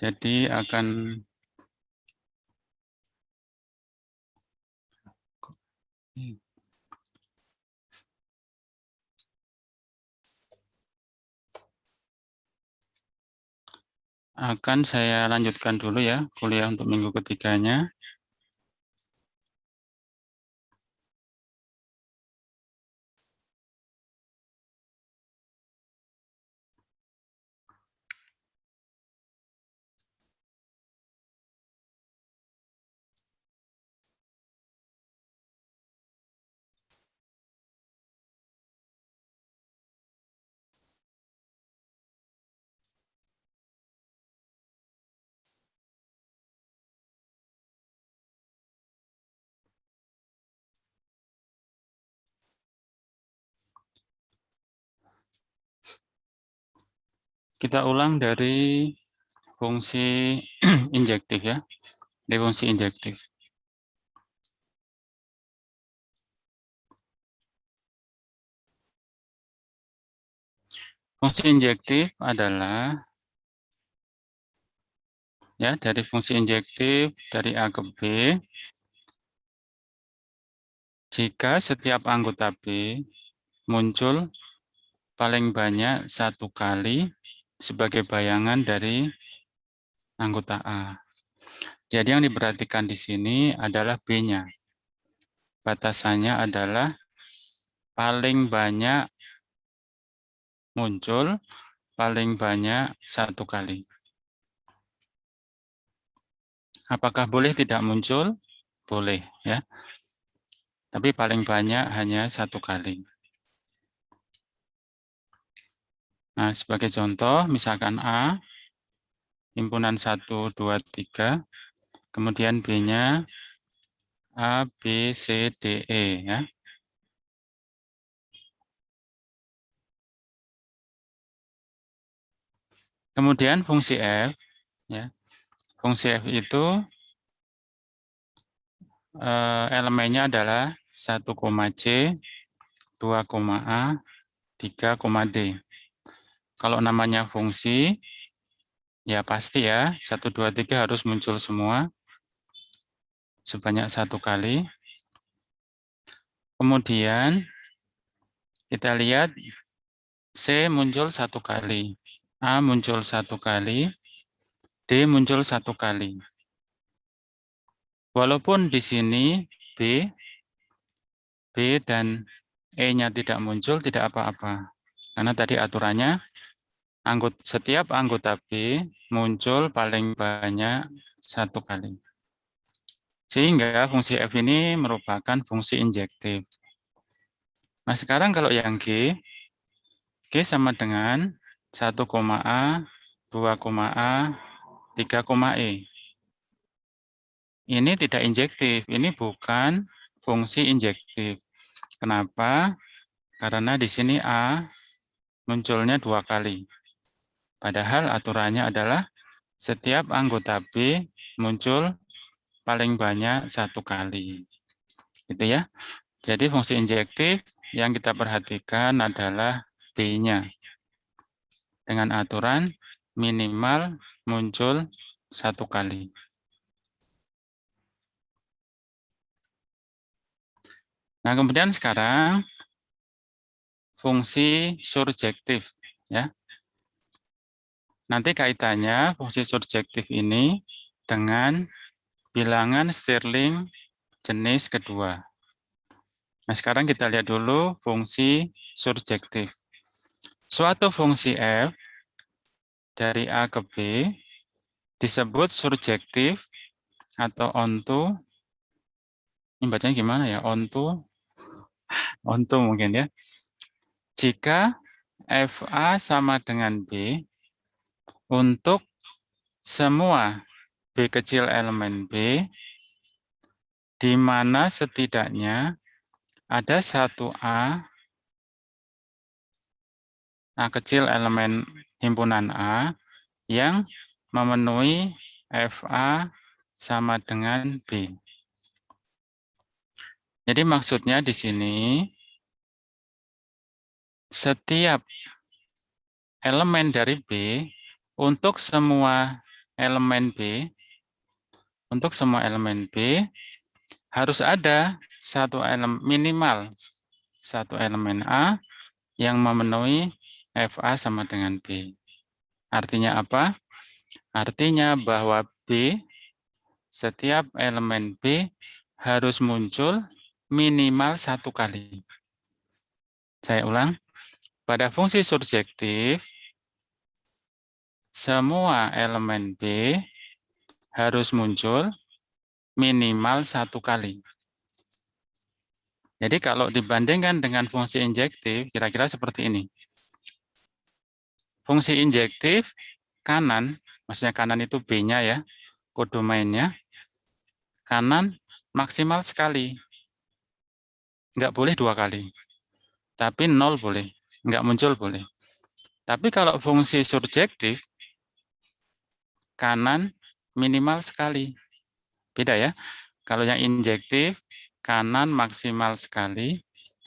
Jadi akan saya lanjutkan dulu ya kuliah untuk minggu ketiganya. Kita ulang dari fungsi injektif ya, dari fungsi injektif. Fungsi injektif adalah ya dari fungsi injektif dari A ke B jika setiap anggota B muncul paling banyak satu kali sebagai bayangan dari anggota A. Jadi yang diperhatikan di sini adalah B-nya. Batasannya adalah paling banyak muncul paling banyak satu kali. Apakah boleh tidak muncul? Boleh ya. Tapi paling banyak hanya satu kali. Nah, sebagai contoh, misalkan A, himpunan 1, 2, 3, kemudian B-nya A, B, C, D, E. Ya. Kemudian fungsi F, ya. Fungsi F itu elemennya adalah 1, C, 2, A, 3, D. Kalau namanya fungsi, ya pasti ya, 1, 2, 3 harus muncul semua, sebanyak satu kali. Kemudian kita lihat C muncul satu kali, A muncul satu kali, D muncul satu kali. Walaupun di sini B dan E-nya tidak muncul, tidak apa-apa. Karena tadi aturannya setiap anggota B muncul paling banyak satu kali. Sehingga fungsi F ini merupakan fungsi injektif. Nah sekarang kalau yang G sama dengan 1, A, 2, A, 3, E. Ini tidak injektif, ini bukan fungsi injektif. Kenapa? Karena di sini A munculnya 2 kali. Padahal aturannya adalah setiap anggota B muncul paling banyak satu kali. Gitu ya. Jadi fungsi injektif yang kita perhatikan adalah B-nya. Dengan aturan minimal muncul satu kali. Nah, kemudian sekarang fungsi surjektif ya. Nanti kaitannya fungsi surjektif ini dengan bilangan Stirling jenis kedua. Nah, sekarang kita lihat dulu fungsi surjektif. Suatu fungsi F dari A ke B disebut surjektif atau onto. Ini bacanya gimana ya? Onto mungkin ya. Jika FA sama dengan B untuk semua B kecil elemen B, di mana setidaknya ada satu A kecil elemen himpunan A yang memenuhi FA sama dengan B. Jadi maksudnya di sini setiap elemen dari B untuk semua elemen B, untuk semua elemen B harus ada minimal satu elemen A yang memenuhi FA sama dengan B. Artinya apa? Artinya bahwa B, setiap elemen B harus muncul minimal satu kali. Saya ulang, pada fungsi surjektif, semua elemen B harus muncul minimal satu kali. Jadi kalau dibandingkan dengan fungsi injektif, kira-kira seperti ini. Fungsi injektif, kanan, maksudnya kanan itu B-nya ya, kodomainnya, kanan maksimal sekali. Nggak boleh dua kali. Tapi 0 boleh, nggak muncul boleh. Tapi kalau fungsi surjektif, kanan minimal sekali. Beda ya. Kalau yang injektif, kanan maksimal sekali.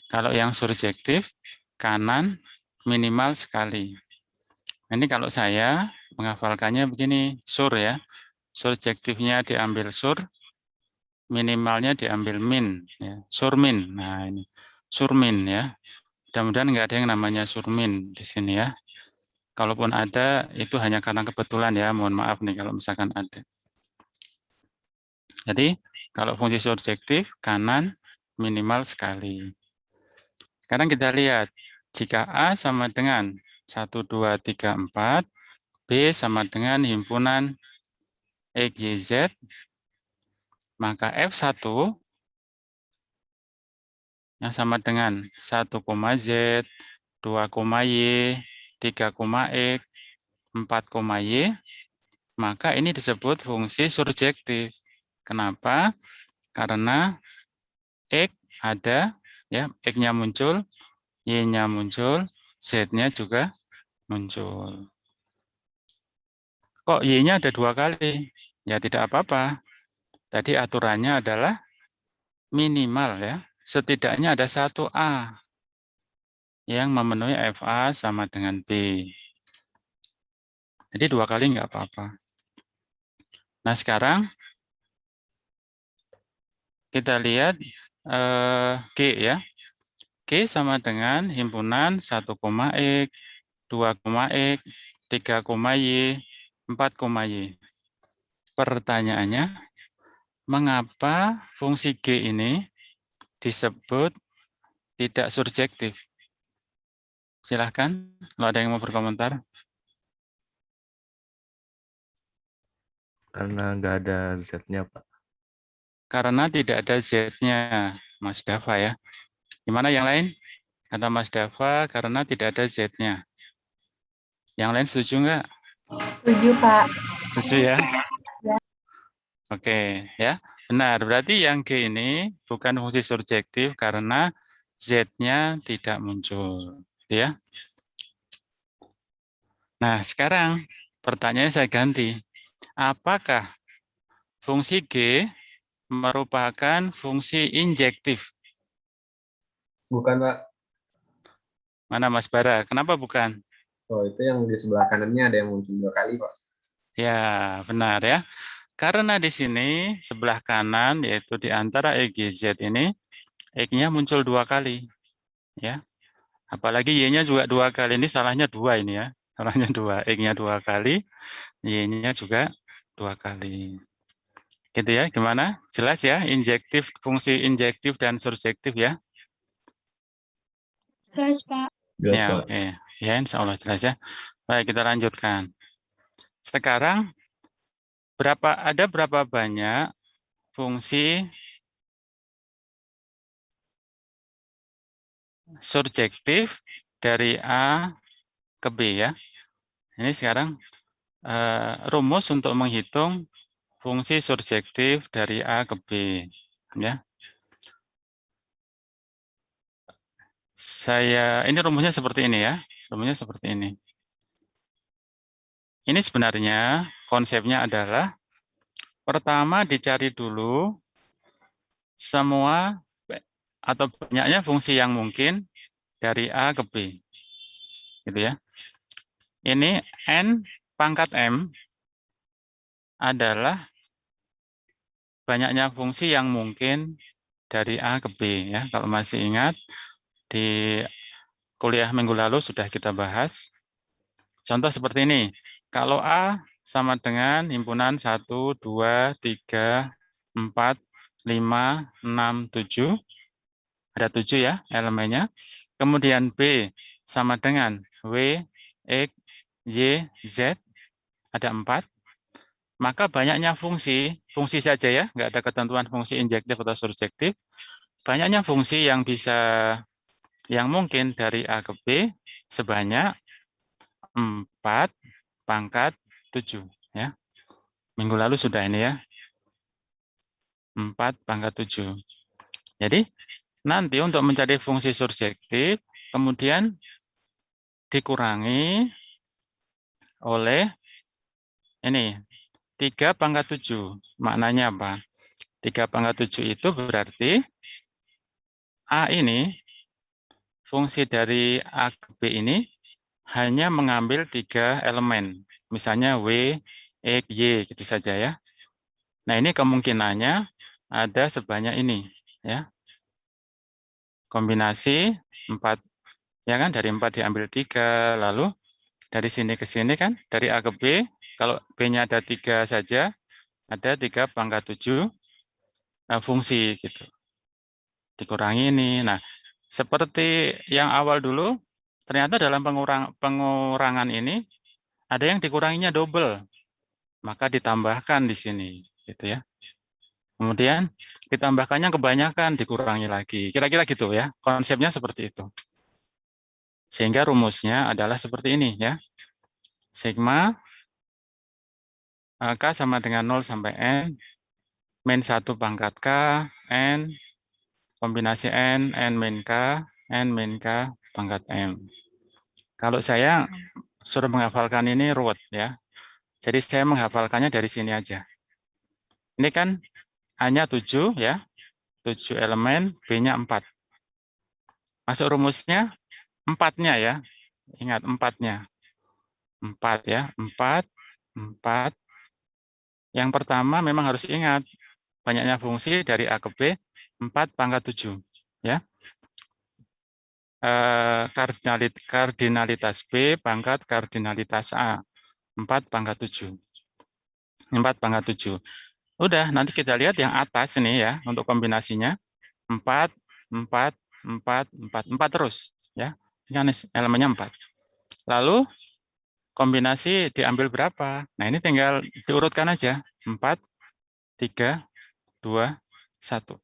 Kalau yang surjektif, kanan minimal sekali. Ini kalau saya menghafalkannya begini, sur ya. Surjektifnya diambil sur, minimalnya diambil min. Ya. Surmin, nah ini. Surmin ya. Mudah-mudahan nggak ada yang namanya surmin di sini ya. Kalaupun ada, itu hanya karena kebetulan ya. Mohon maaf nih kalau misalkan ada. Jadi, kalau fungsi surjektif, kanan minimal sekali. Sekarang kita lihat, jika A sama dengan 1, 2, 3, 4, B sama dengan himpunan X, Y, Z, maka F1 yang sama dengan 1, Z, 2, Y, 3, X, 4, Y, maka ini disebut fungsi surjektif. Kenapa? Karena X ada, ya X-nya muncul, Y-nya muncul, Z-nya juga muncul. Kok Y-nya ada dua kali? Ya tidak apa-apa. Tadi aturannya adalah minimal ya. Setidaknya ada satu A yang memenuhi FA sama dengan B. Jadi dua kali nggak apa-apa. Nah sekarang kita lihat G ya. G sama dengan himpunan 1, X, 2, X, 3, Y, 4, Y. Pertanyaannya, mengapa fungsi G ini disebut tidak surjektif? Silahkan, kalau ada yang mau berkomentar. Karena nggak ada Z-nya, Pak. Karena tidak ada Z-nya, Mas Dava ya. Gimana yang lain? Kata Mas Dava, karena tidak ada Z-nya. Yang lain setuju nggak? Setuju, Pak. Setuju ya? Oke, ya. Benar, berarti yang G ini bukan fungsi surjektif karena Z-nya tidak muncul. Ya. Nah, sekarang pertanyaannya saya ganti. Apakah fungsi G merupakan fungsi injektif? Bukan, Pak. Mana Mas Bara? Kenapa bukan? Oh, itu yang di sebelah kanannya ada yang muncul dua kali, Pak. Ya, benar ya. Karena di sini sebelah kanan yaitu di antara EGZ ini X-nya muncul dua kali, ya. Apalagi Y-nya juga dua kali. Ini salahnya dua ini ya. Salahnya dua. X-nya dua kali, Y-nya juga dua kali. Gitu ya, gimana? Jelas ya, injektif, fungsi injektif dan surjektif ya? Jelas, Pak. Jelas, Ya, Pak. oke. Ya, insya Allah jelas ya. Baik, kita lanjutkan. Sekarang, ada berapa banyak fungsi surjektif dari A ke B ya? Ini sekarang rumus untuk menghitung fungsi surjektif dari A ke B. Ya, ini rumusnya seperti ini ya. Rumusnya seperti ini. Ini sebenarnya konsepnya adalah pertama dicari dulu semua atau banyaknya fungsi yang mungkin dari A ke B. Gitu ya. Ini N pangkat M adalah banyaknya fungsi yang mungkin dari A ke B ya. Kalau masih ingat di kuliah minggu lalu sudah kita bahas. Contoh seperti ini. Kalau A sama dengan himpunan 1, 2, 3, 4, 5, 6, 7. Ada 7 ya elemennya. Kemudian B sama dengan W, X, Y, Z. Ada 4. Maka banyaknya fungsi saja ya, nggak ada ketentuan fungsi injektif atau surjektif. Banyaknya fungsi yang mungkin dari A ke B sebanyak 4 pangkat 7 ya. Minggu lalu sudah ini ya. 4 pangkat 7. Jadi nanti untuk mencari fungsi surjektif kemudian dikurangi oleh ini 3 pangkat 7. Maknanya apa? 3 pangkat 7 itu berarti A ini, fungsi dari A ke B ini hanya mengambil 3 elemen. Misalnya W, X, Y, gitu saja ya. Nah ini kemungkinannya ada sebanyak ini. Ya. Kombinasi 4, ya kan, dari 4 diambil 3, lalu dari sini ke sini kan, dari A ke B, kalau B-nya ada 3 saja, ada 3 pangkat 7 fungsi gitu. Dikurangi ini. Nah, seperti yang awal dulu, ternyata dalam pengurangan ini ada yang dikuranginya double, maka ditambahkan di sini, gitu ya. Kemudian ditambahkannya kebanyakan, dikurangi lagi. Kira-kira gitu ya, konsepnya seperti itu. Sehingga rumusnya adalah seperti ini ya. Sigma K sama dengan 0 sampai N, min 1 pangkat K, N, kombinasi N min K, N min K pangkat M. Kalau saya suruh menghafalkan ini ruwet ya. Jadi saya menghafalkannya dari sini aja. Ini kan hanya 7 ya. 7 elemen, B-nya 4. Masuk rumusnya 4-nya ya. Ingat 4-nya. 4 ya. 4, 4. Yang pertama memang harus ingat banyaknya fungsi dari A ke B 4 pangkat 7 ya. Kardinalitas B pangkat kardinalitas A 4 pangkat 7. 4 pangkat 7. Udah, nanti kita lihat yang atas ini ya, untuk kombinasinya. 4, 4, 4, 4, 4 terus. Ya, ini elemennya 4. Lalu, kombinasi diambil berapa? Nah, ini tinggal diurutkan aja. 4, 3, 2, 1.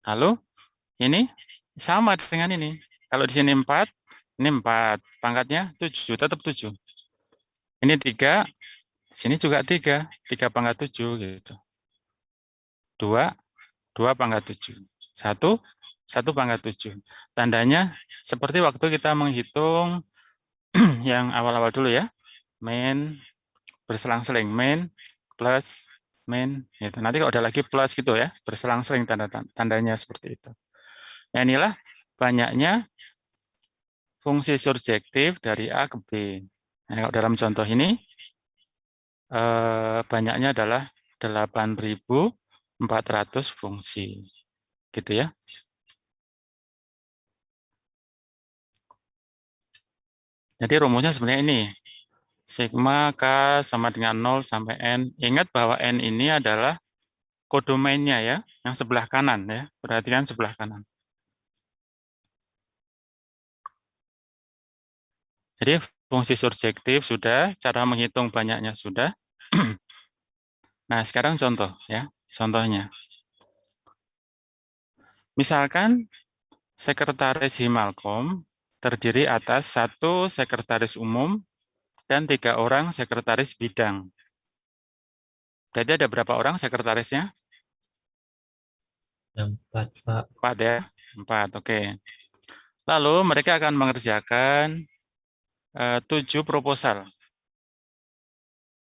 Lalu, ini sama dengan ini. Kalau di sini 4, ini 4. Pangkatnya 7, tetap 7. Ini 3, sini juga 3. 3 pangkat 7 gitu. 2, 2 pangkat 7. 1, 1 pangkat 7. Tandanya seperti waktu kita menghitung yang awal-awal dulu ya. Min berselang-seling, min plus min gitu. Nanti kalau ada lagi plus gitu ya, berselang-seling tandanya seperti itu. Nah, inilah banyaknya fungsi surjektif dari A ke B. Nah, kalau dalam contoh ini banyaknya adalah 8.400 fungsi. Gitu ya. Jadi rumusnya sebenarnya ini. Sigma K sama dengan 0 sampai N. Ingat bahwa N ini adalah kodomainnya ya, yang sebelah kanan ya. Perhatikan sebelah kanan. Jadi fungsi surjektif sudah, cara menghitung banyaknya sudah. Nah, sekarang contoh ya, contohnya. Misalkan sekretaris Himalcom terdiri atas 1 sekretaris umum dan 3 orang sekretaris bidang. Berarti ada berapa orang sekretarisnya? 4, Pak. 4 ya, 4, oke. Lalu mereka akan mengerjakan 7 proposal.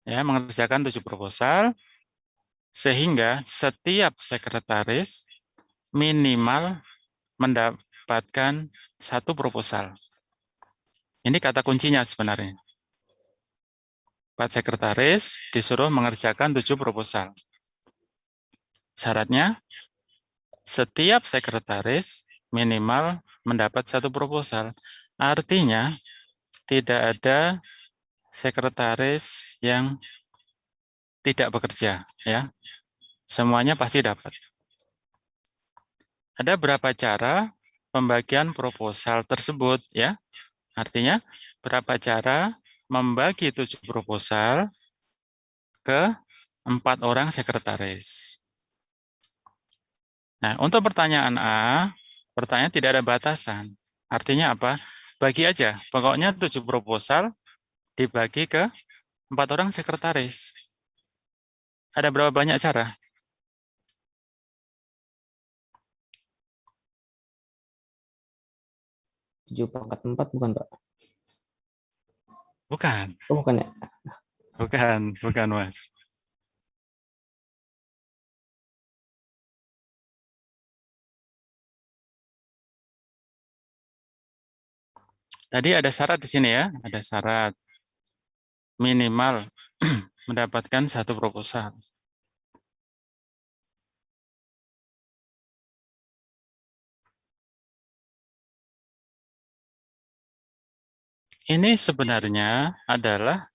Ya, mengerjakan 7 proposal, sehingga setiap sekretaris minimal mendapatkan 1 proposal. Ini kata kuncinya sebenarnya. 4 sekretaris disuruh mengerjakan 7 proposal. Syaratnya, setiap sekretaris minimal mendapat 1 proposal. Artinya, tidak ada sekretaris yang tidak bekerja, ya. Semuanya pasti dapat. Ada berapa cara pembagian proposal tersebut, ya? Artinya, berapa cara membagi 7 proposal ke 4 orang sekretaris. Nah, untuk pertanyaan A, pertanyaan tidak ada batasan. Artinya apa? Bagi aja, pokoknya 7 proposal dibagi ke 4 orang sekretaris. Ada berapa banyak cara? 7/4 bukan, Pak? Bukan, Oh, bukan ya? bukan Mas. Tadi ada syarat di sini ya, ada syarat minimal mendapatkan 1 proposal. Ini sebenarnya adalah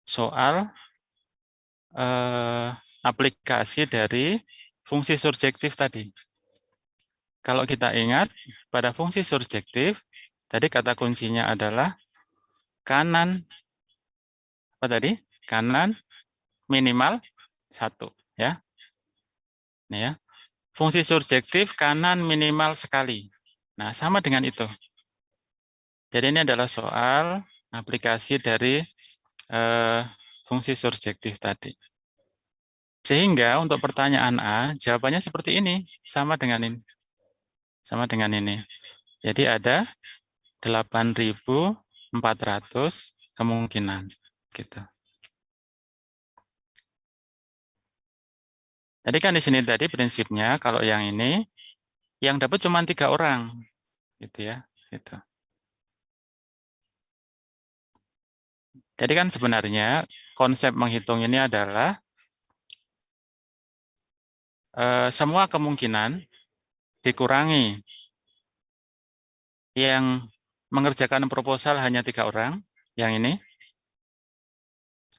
soal aplikasi dari fungsi surjektif tadi. Kalau kita ingat, pada fungsi surjektif, tadi kata kuncinya adalah kanan, apa tadi? Kanan minimal 1, ya. Ini ya. Fungsi surjektif kanan minimal sekali. Nah, sama dengan itu. Jadi ini adalah soal aplikasi dari fungsi surjektif tadi. Sehingga untuk pertanyaan A, jawabannya seperti ini, sama dengan ini. Sama dengan ini. Jadi ada 8.400 kemungkinan. Gitu. Jadi kan di sini tadi prinsipnya kalau yang ini yang dapat cuma 3 orang, gitu ya. Gitu. Jadi kan sebenarnya konsep menghitung ini adalah semua kemungkinan dikurangi yang mengerjakan proposal hanya 3 orang, yang ini.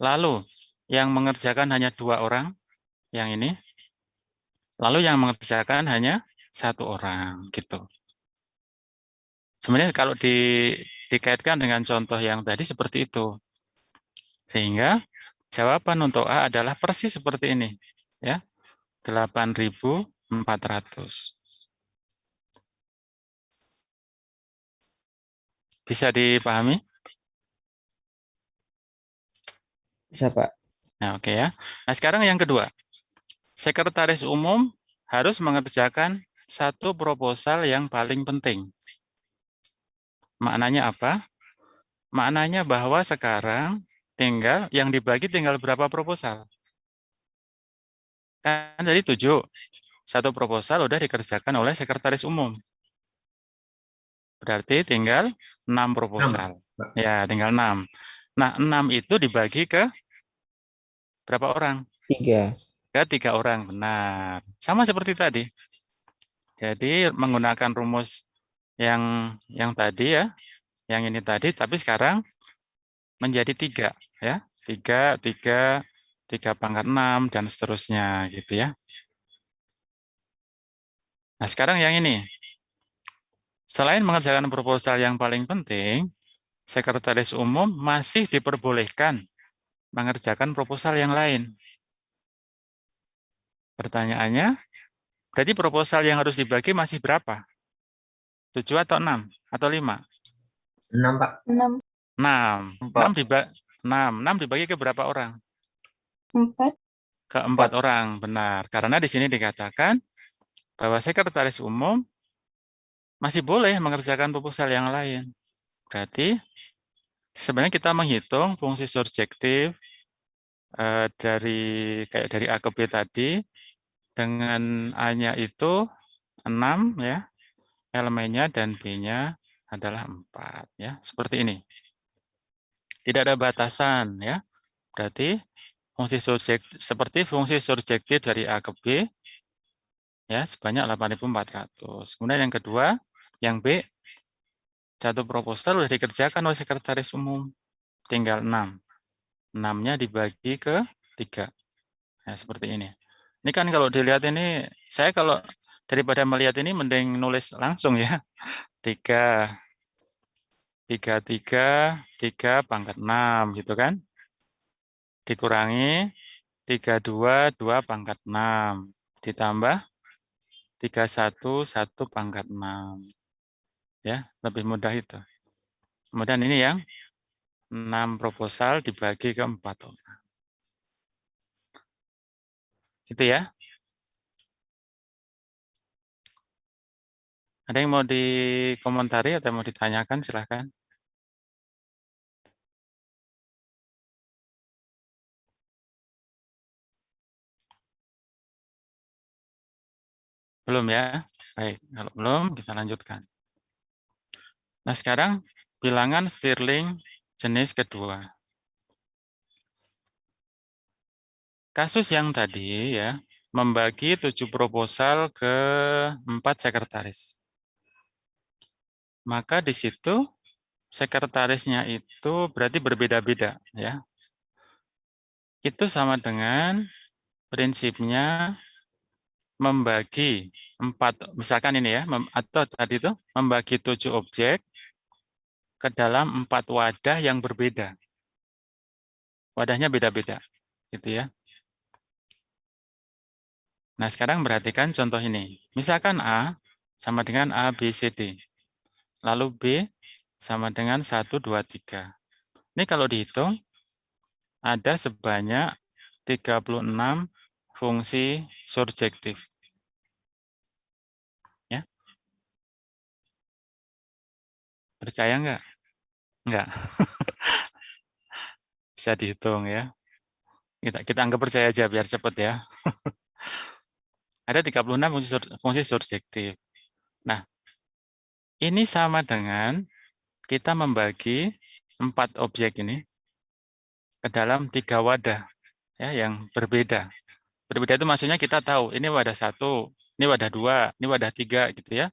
Lalu yang mengerjakan hanya 2 orang, yang ini. Lalu yang mengerjakan hanya 1 orang, gitu. Sebenarnya kalau dikaitkan dengan contoh yang tadi seperti itu. Sehingga jawaban untuk A adalah persis seperti ini, ya. 8.400. Bisa dipahami? Bisa, Pak. Nah, oke ya. Nah, sekarang yang kedua. Sekretaris umum harus mengerjakan 1 proposal yang paling penting. Maknanya apa? Maknanya bahwa sekarang yang dibagi tinggal berapa proposal? Kan tadi 7. 1 proposal udah dikerjakan oleh sekretaris umum. Berarti tinggal 6 proposal. 6. Ya, tinggal 6. Nah, 6 itu dibagi ke berapa orang? 3. Ke 3 orang, benar. Sama seperti tadi. Jadi menggunakan rumus yang tadi ya, yang ini tadi, tapi sekarang menjadi 3 ya. 3/6 dan seterusnya gitu ya. Nah, sekarang yang ini. Selain mengerjakan proposal yang paling penting, sekretaris umum masih diperbolehkan mengerjakan proposal yang lain. Pertanyaannya, berarti proposal yang harus dibagi masih berapa? 7 atau 6? Atau 5? 6, Pak. 6. 6. 6 dibagi ke berapa orang? 4. Ke 4 orang, benar. Karena di sini dikatakan bahwa sekretaris umum masih boleh mengerjakan proposal yang lain. Berarti sebenarnya kita menghitung fungsi surjektif dari A ke B tadi dengan A-nya itu 6 ya, elemennya dan B-nya adalah 4 ya, seperti ini. Tidak ada batasan ya. Berarti fungsi seperti fungsi surjektif dari A ke B ya sebanyak 8.400. Kemudian yang kedua, yang B, satu proposal sudah dikerjakan oleh sekretaris umum, tinggal 6. 6-nya dibagi ke 3. Ya, seperti ini. Ini kan kalau dilihat ini, saya kalau daripada melihat ini mending nulis langsung ya. 3 pangkat 6 gitu kan. Dikurangi 2 pangkat 6. Ditambah 1 pangkat 6. Ya, lebih mudah itu. Kemudian ini yang 6 proposal dibagi ke 4 orang. Gitu ya. Ada yang mau dikomentari atau mau ditanyakan, silahkan. Belum ya? Baik, kalau belum kita lanjutkan. Nah sekarang bilangan Stirling jenis kedua. Kasus yang tadi ya, membagi 7 proposal ke 4 sekretaris. Maka di situ sekretarisnya itu berarti berbeda-beda ya. Itu sama dengan prinsipnya membagi 4, misalkan ini ya, atau tadi itu membagi 7 objek ke dalam 4 wadah yang berbeda. Wadahnya beda-beda, gitu ya. Nah, sekarang perhatikan contoh ini. Misalkan A sama dengan A, B, C, D. Lalu B sama dengan 1, 2, 3. Ini kalau dihitung, ada sebanyak 36 fungsi surjektif. Ya. Percaya enggak? Enggak. Bisa dihitung ya. Kita anggap percaya aja biar cepat ya. Ada 36 fungsi surjektif. Nah, ini sama dengan kita membagi 4 objek ini ke dalam 3 wadah ya yang berbeda. Berbeda itu maksudnya kita tahu ini wadah 1, ini wadah 2, ini wadah 3 gitu ya.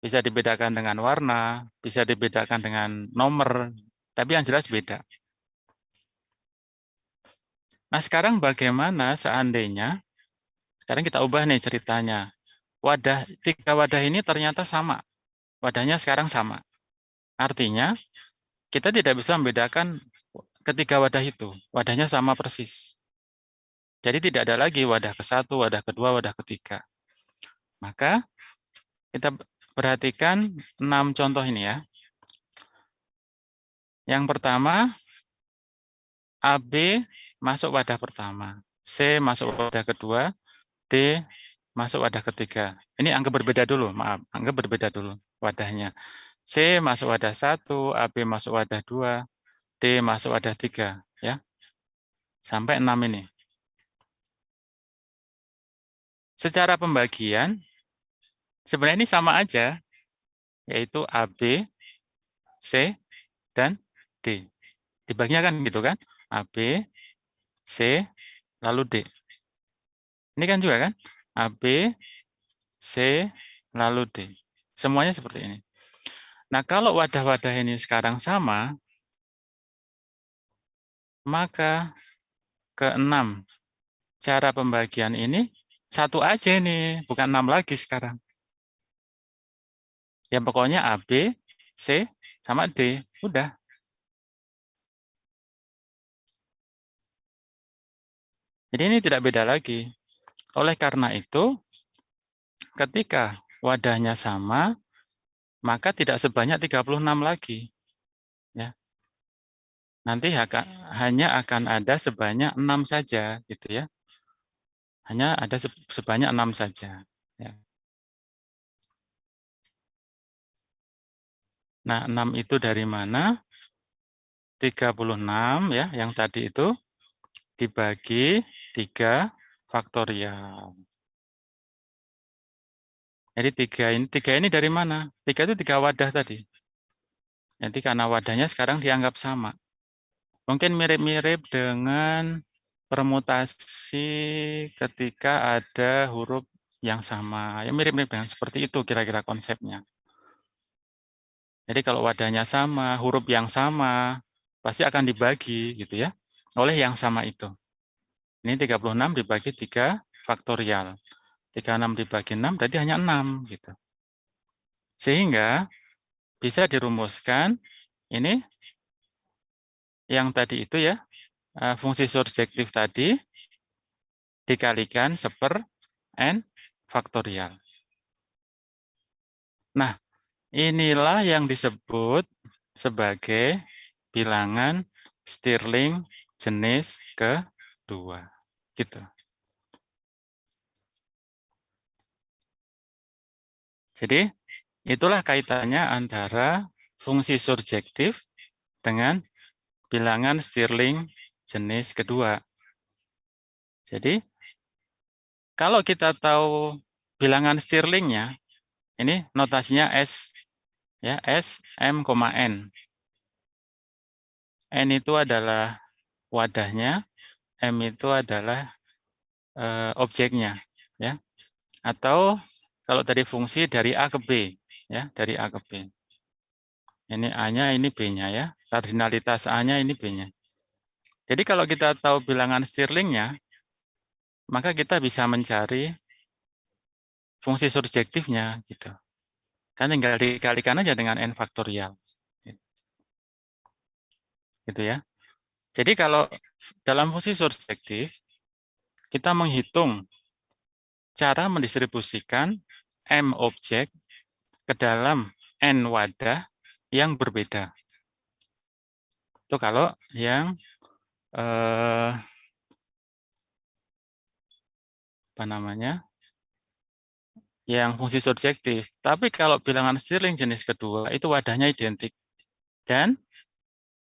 Bisa dibedakan dengan warna, bisa dibedakan dengan nomor, tapi yang jelas beda. Nah, sekarang bagaimana seandainya sekarang kita ubah nih ceritanya. 3 wadah ini ternyata sama. Wadahnya sekarang sama. Artinya kita tidak bisa membedakan ketiga wadah itu. Wadahnya sama persis. Jadi tidak ada lagi wadah ke-1, wadah kedua, wadah ketiga. Maka kita perhatikan 6 contoh ini ya. Yang pertama, AB masuk wadah pertama, C masuk wadah kedua, D masuk wadah ketiga. Ini anggap berbeda dulu, maaf, anggap berbeda dulu wadahnya. C masuk wadah 1, AB masuk wadah 2, D masuk wadah 3. Ya. Sampai 6 ini. Secara pembagian, sebenarnya ini sama aja, yaitu AB, C, dan D. Dibaginya kan gitu kan? AB, C, lalu D. Ini kan juga kan? AB, C, lalu D. Semuanya seperti ini. Nah, kalau wadah-wadah ini sekarang sama, maka ke-6 cara pembagian ini satu aja nih, bukan 6 lagi sekarang. Ya pokoknya AB, C, sama D. Udah. Jadi ini tidak beda lagi. Oleh karena itu, ketika wadahnya sama, maka tidak sebanyak 36 lagi. Ya. Nanti hanya akan ada sebanyak 6 saja, gitu ya. Hanya ada sebanyak 6 saja. Ya. Nah, 6 itu dari mana? 36 ya, yang tadi itu dibagi 3 faktorial. Jadi 3 ini dari mana? 3 itu 3 wadah tadi. Jadi karena wadahnya sekarang dianggap sama. Mungkin mirip-mirip dengan permutasi ketika ada huruf yang sama. Ya mirip-mirip dengan seperti itu kira-kira konsepnya. Jadi kalau wadahnya sama, huruf yang sama, pasti akan dibagi gitu ya oleh yang sama itu. Ini 36 dibagi 3 faktorial. 36 dibagi 6 berarti hanya 6 gitu. Sehingga bisa dirumuskan ini yang tadi itu ya, fungsi surjektif tadi dikalikan n faktorial. Nah, inilah yang disebut sebagai bilangan Stirling jenis kedua. Gitu. Jadi, itulah kaitannya antara fungsi surjektif dengan bilangan Stirling jenis kedua. Jadi, kalau kita tahu bilangan Stirlingnya, ini notasinya S, ya S, M, N. N itu adalah wadahnya, M itu adalah objeknya, ya. Atau kalau tadi fungsi dari A ke B, ya dari A ke B. Ini A-nya, ini B-nya ya. Kardinalitas A-nya, ini B-nya. Jadi kalau kita tahu bilangan Stirlingnya, maka kita bisa mencari fungsi surjektifnya gitu. Kan tinggal dikalikan aja dengan n faktorial. Gitu ya. Jadi kalau dalam fungsi surjektif kita menghitung cara mendistribusikan m objek ke dalam n wadah yang berbeda. Itu kalau yang apa namanya? Yang fungsi surjektif. Tapi kalau bilangan Stirling jenis kedua itu wadahnya identik dan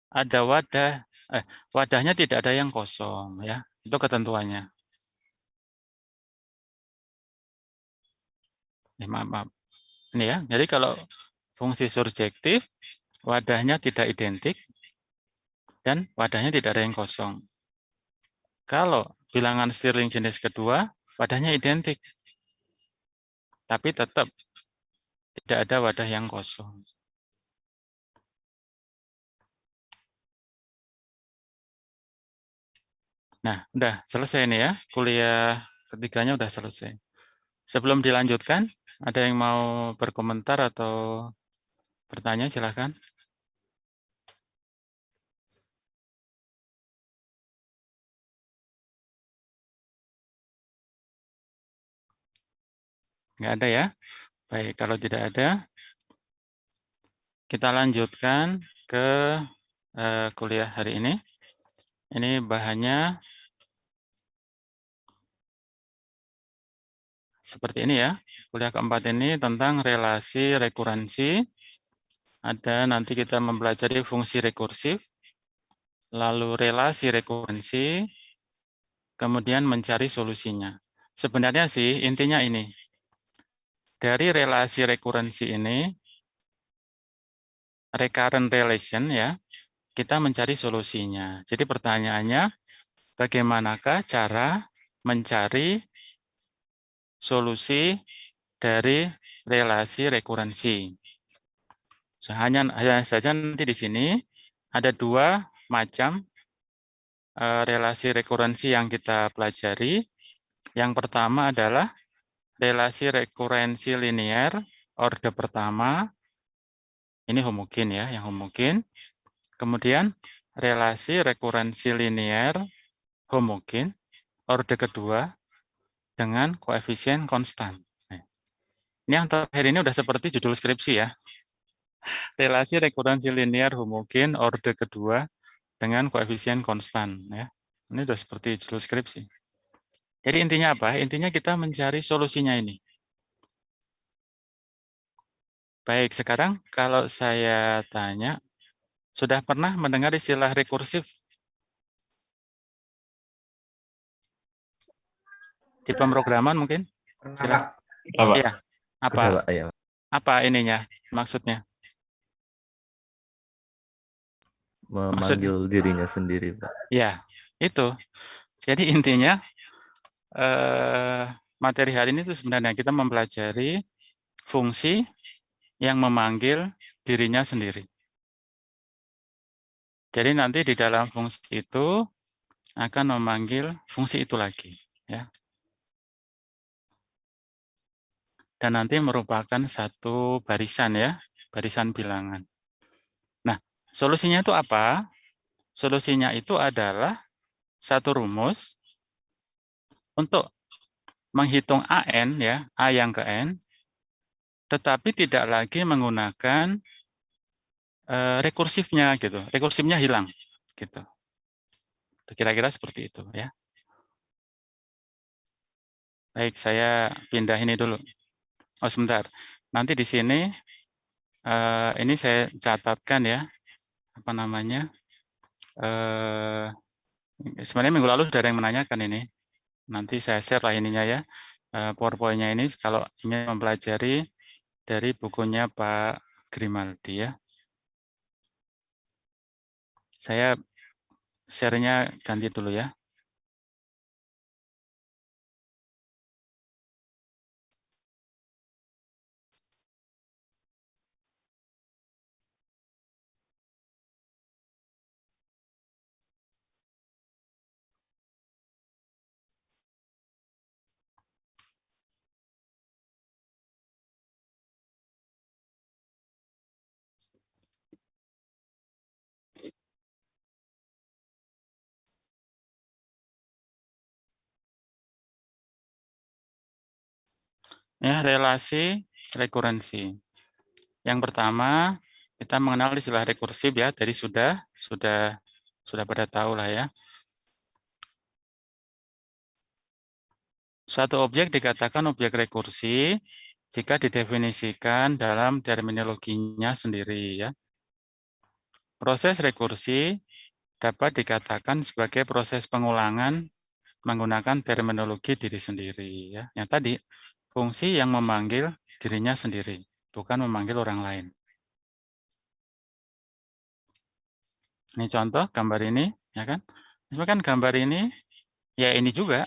ada wadahnya tidak ada yang kosong ya. Itu ketentuannya. Maaf. Ini ya. Jadi kalau fungsi surjektif wadahnya tidak identik dan wadahnya tidak ada yang kosong. Kalau bilangan Stirling jenis kedua wadahnya identik. Tapi tetap tidak ada wadah yang kosong. Nah, udah selesai nih ya. Kuliah ketiganya udah selesai. Sebelum dilanjutkan, ada yang mau berkomentar atau bertanya, silakan. Nggak ada ya? Baik, kalau tidak ada, kita lanjutkan ke kuliah hari ini. Ini bahannya seperti ini ya. Kuliah keempat ini tentang relasi rekurensi. Ada nanti kita mempelajari fungsi rekursif, lalu relasi rekurensi, kemudian mencari solusinya. Sebenarnya sih intinya ini. Dari relasi rekurensi ini, recurrent relation ya, kita mencari solusinya. Jadi pertanyaannya, bagaimanakah cara mencari solusi dari relasi rekurensi? Hanya saja nanti di sini ada dua macam relasi rekurensi yang kita pelajari. Yang pertama adalah relasi rekurensi linear orde pertama. Ini homogen ya, yang homogen. Kemudian relasi rekurensi linear homogen orde kedua dengan koefisien konstan. Ini yang terakhir ini udah seperti judul skripsi ya. Relasi rekurensi linear homogen orde kedua dengan koefisien konstan. Ya. Ini udah seperti judul skripsi. Jadi intinya apa? Intinya kita mencari solusinya ini. Baik, sekarang kalau saya tanya, sudah pernah mendengar istilah rekursif? Di pemrograman mungkin? Silakan. Iya. Apa? Udah, Pak, ya. Apa ininya? Maksudnya? memanggil dirinya sendiri, Pak. Ya, itu. Jadi intinya materi hari ini itu sebenarnya kita mempelajari fungsi yang memanggil dirinya sendiri. Jadi nanti di dalam fungsi itu akan memanggil fungsi itu lagi, ya. Dan nanti merupakan satu barisan, ya, barisan bilangan. Nah, solusinya itu apa? Solusinya itu adalah satu rumus untuk menghitung AN, ya, A yang ke N, tetapi tidak lagi menggunakan rekursifnya gitu. Rekursifnya hilang gitu. Kira-kira seperti itu, ya. Baik, saya pindah ini dulu. Oh, sebentar. Nanti di sini ini saya catatkan, ya, apa namanya? Sebenarnya minggu lalu sudah ada yang menanyakan ini. Nanti saya share lah ininya, ya. PowerPoint-nya ini kalau ingin mempelajari dari bukunya Pak Grimaldi, ya. Saya share-nya ganti dulu, ya. Ya, relasi rekurensi. Yang pertama, kita mengenal istilah rekursif, ya. Tadi sudah pada tahu lah, ya. Suatu objek dikatakan objek rekursi jika didefinisikan dalam terminologinya sendiri, ya. Proses rekursi dapat dikatakan sebagai proses pengulangan menggunakan terminologi diri sendiri, ya. Yang tadi, fungsi yang memanggil dirinya sendiri, bukan memanggil orang lain. Ini contoh gambar ini, ya kan? Misalkan gambar ini, ya ini juga.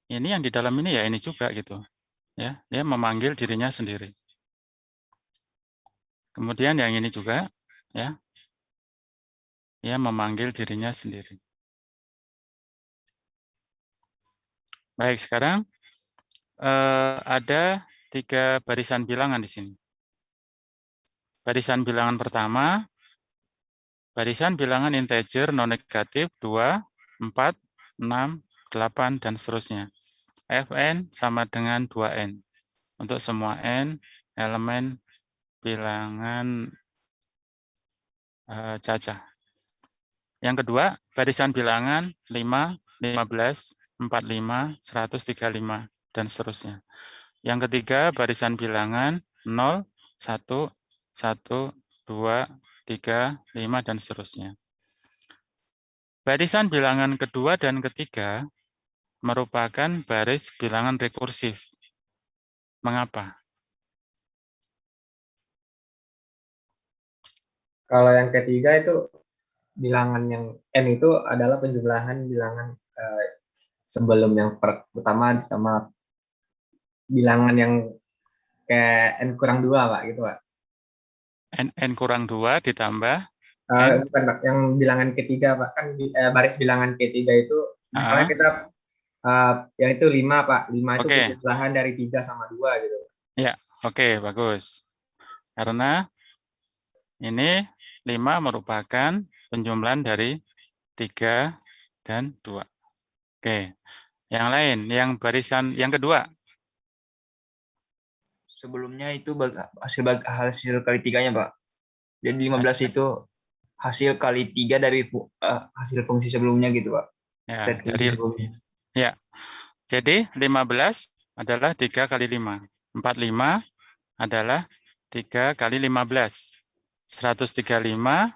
Ini yang di dalam ini, ya ini juga gitu. Ya, dia memanggil dirinya sendiri. Kemudian yang ini juga, ya, dia memanggil dirinya sendiri. Baik, sekarang ada 3 barisan bilangan di sini. Barisan bilangan pertama, barisan bilangan integer non negatif 2, 4, 6, 8, dan seterusnya. Fn sama dengan 2n. Untuk semua n elemen bilangan cacah. Yang kedua, barisan bilangan 5, 15, 45, 135, dan seterusnya. Yang ketiga, barisan bilangan 0, 1, 1, 2, 3, 5, dan seterusnya. Barisan bilangan kedua dan ketiga merupakan baris bilangan rekursif. Mengapa? Kalau yang ketiga itu bilangan yang n itu adalah penjumlahan bilangan sebelum yang pertama sama bilangan yang kayak n kurang 2, Pak, gitu, Pak. N kurang 2 ditambah N? Bukan, Pak, yang bilangan ketiga, Pak, kan baris bilangan ketiga itu misalnya kita yang itu 5, Pak. 5 itu penjumlahan dari 3 sama 2 gitu. Ya, oke, bagus. Karena ini 5 merupakan penjumlahan dari 3 dan 2. Oke. Yang lain, yang barisan yang kedua. Sebelumnya itu hasil kali tiganya, Pak. Jadi 15 itu hasil kali 3 dari hasil fungsi sebelumnya gitu, Pak. Ya, jadi 15 adalah 3 kali 5. 45 adalah 3 kali 15. 135,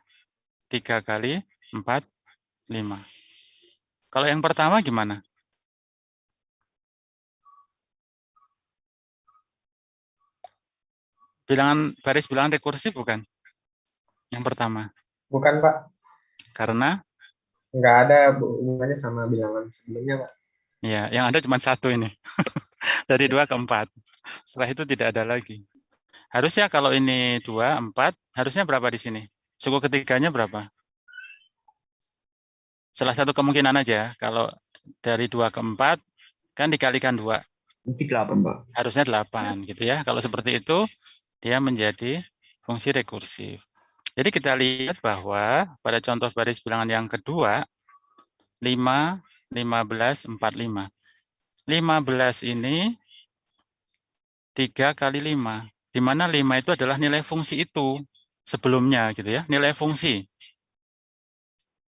3 kali 4, 5. Kalau yang pertama gimana? Baris bilangan rekursif bukan? Yang pertama. Bukan, Pak. Karena Nggak ada hubungannya sama bilangan sebelumnya, Pak. ya, yang ada cuma satu ini. Dari 2 ke 4. Setelah itu tidak ada lagi. Harusnya kalau ini 2, 4, harusnya berapa di sini? Suku ketiganya berapa? Salah satu kemungkinan aja. Kalau dari 2 ke 4, kan dikalikan 2. Mungkin 8, Pak. Harusnya 8 gitu ya. Kalau seperti itu, dia menjadi fungsi rekursif. Jadi kita lihat bahwa pada contoh baris bilangan yang kedua, 5, 15, 45. 15 ini 3 kali 5. Di mana 5 itu adalah nilai fungsi itu sebelumnya gitu ya. Nilai fungsi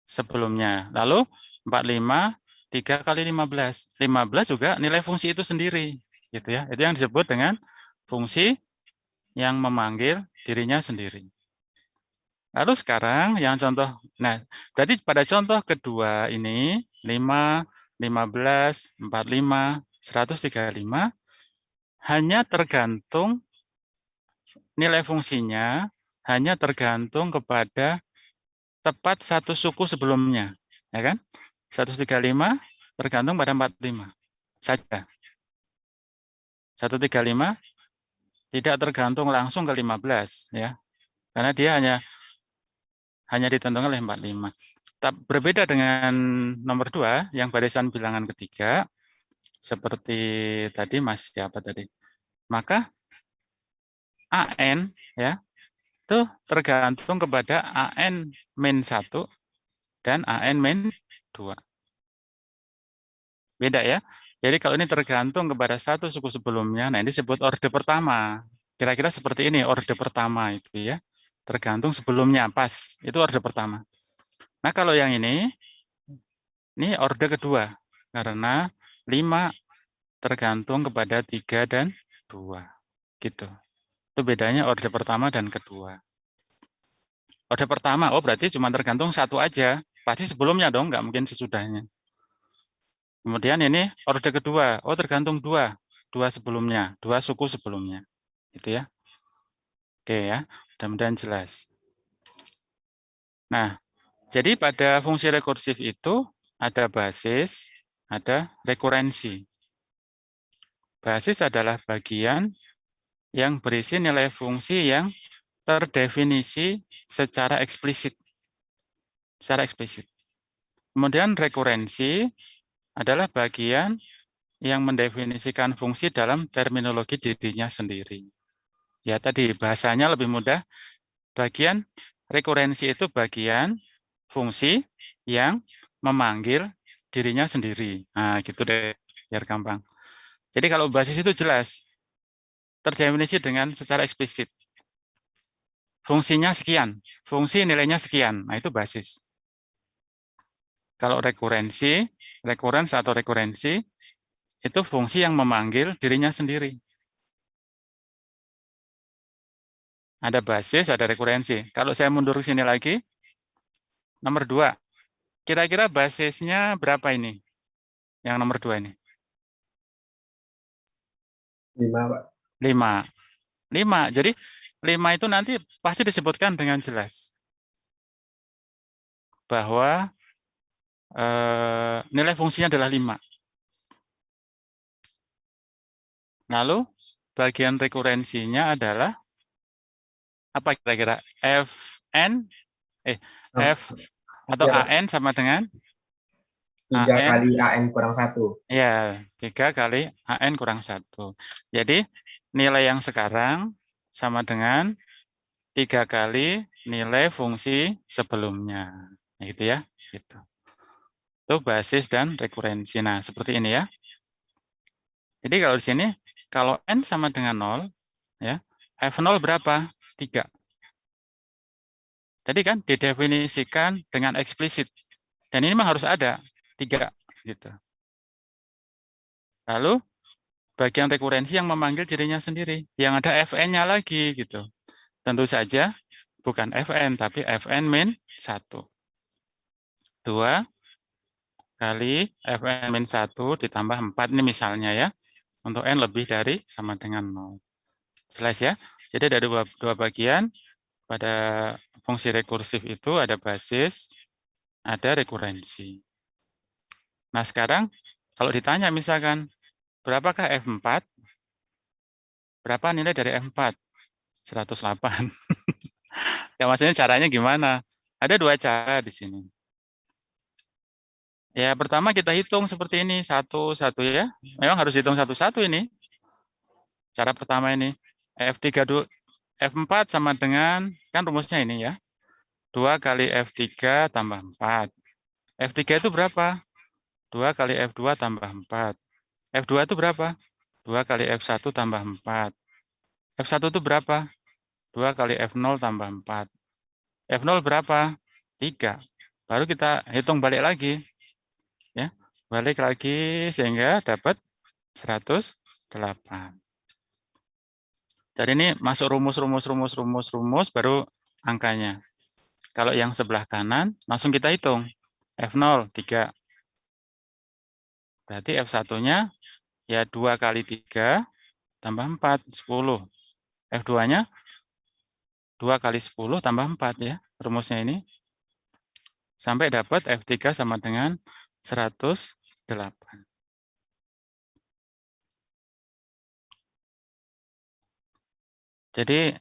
sebelumnya. Lalu 45, 3 kali 15. 15 juga nilai fungsi itu sendiri gitu ya. Itu yang disebut dengan fungsi yang memanggil dirinya sendiri. Lalu sekarang yang contoh, nah berarti pada contoh kedua ini 5, 15, 45, 135 hanya tergantung nilai fungsinya hanya tergantung kepada tepat satu suku sebelumnya, ya kan? 135 tergantung pada 45 saja. 135 tidak tergantung langsung ke 15 ya. Karena dia hanya ditentukan oleh 45. Berbeda dengan nomor 2 yang barisan bilangan ketiga seperti tadi Mas siapa tadi. Maka AN ya itu tergantung kepada AN min 1 dan AN min 2. Beda ya. Jadi kalau ini tergantung kepada satu suku sebelumnya, nah ini disebut orde pertama. Kira-kira seperti ini orde pertama itu ya. Tergantung sebelumnya pas, itu orde pertama. Nah kalau yang ini orde kedua. Karena 5 tergantung kepada 3 dan 2. Gitu. Itu bedanya orde pertama dan kedua. Orde pertama, oh berarti cuma tergantung satu aja. Pasti sebelumnya dong, nggak mungkin sesudahnya. Kemudian ini orde kedua, oh tergantung 2 sebelumnya, 2 suku sebelumnya. Itu ya. Oke ya, mudah-mudahan jelas. Nah, jadi pada fungsi rekursif itu ada basis, ada rekurensi. Basis adalah bagian yang berisi nilai fungsi yang terdefinisi secara eksplisit. Kemudian rekurensi adalah bagian yang mendefinisikan fungsi dalam terminologi dirinya sendiri. Ya tadi bahasanya lebih mudah, bagian rekurensi itu bagian fungsi yang memanggil dirinya sendiri. Nah gitu deh, biar gampang. Jadi kalau basis itu jelas, terdefinisi dengan secara eksplisit. Fungsinya sekian, fungsi nilainya sekian, nah itu basis. Kalau rekurensi itu fungsi yang memanggil dirinya sendiri. Ada basis, ada rekurensi. Kalau saya mundur ke sini lagi, nomor 2. Kira-kira basisnya berapa ini? Yang nomor 2 ini. 5, Pak. 5. Jadi 5 itu nanti pasti disebutkan dengan jelas. Bahwa nilai fungsinya adalah 5. Lalu bagian rekurensinya adalah apa kira-kira? F atau AN sama dengan 3 AN. kali AN kurang 1. Ya, 3 kali AN kurang 1. Jadi nilai yang sekarang sama dengan 3 kali nilai fungsi sebelumnya. Nah, gitu ya. Gitu. Itu basis dan rekurensi. Nah, seperti ini ya. Jadi kalau di sini, kalau N sama dengan 0, ya, F0 berapa? 3. Tadi kan didefinisikan dengan eksplisit. Dan ini memang harus ada 3. Gitu. Lalu, bagian rekurensi yang memanggil dirinya sendiri. Yang ada Fn-nya lagi. Gitu. Tentu saja, bukan Fn, tapi Fn min 1. 2 kali Fn min 1 ditambah 4. Ini misalnya ya. Untuk N lebih dari sama dengan 0. Jelas ya? Jadi ada dua bagian. Pada fungsi rekursif itu ada basis, ada rekurensi. Nah, sekarang kalau ditanya misalkan, berapakah F4? Berapa nilai dari F4? 108. Ya, maksudnya caranya gimana? Ada dua cara di sini. Ya, pertama kita hitung seperti ini, satu-satu ya. Memang harus hitung satu-satu ini. Cara pertama ini, F3 dulu, F4 sama dengan, kan rumusnya ini ya, 2 kali F3 tambah 4. F3 itu berapa? 2 kali F2 tambah 4. F2 itu berapa? 2 kali F1 tambah 4. F1 itu berapa? 2 kali F0 tambah 4. F0 berapa? 3. Baru kita hitung balik lagi. Ya, balik lagi sehingga dapat 108. Jadi ini masuk rumus baru angkanya. Kalau yang sebelah kanan langsung kita hitung. F0 3. Berarti F1-nya ya 2 kali 3 tambah 4 10. F2-nya 2 kali 10 tambah 4 ya. Rumusnya ini sampai dapat F3 sama dengan 108. Jadi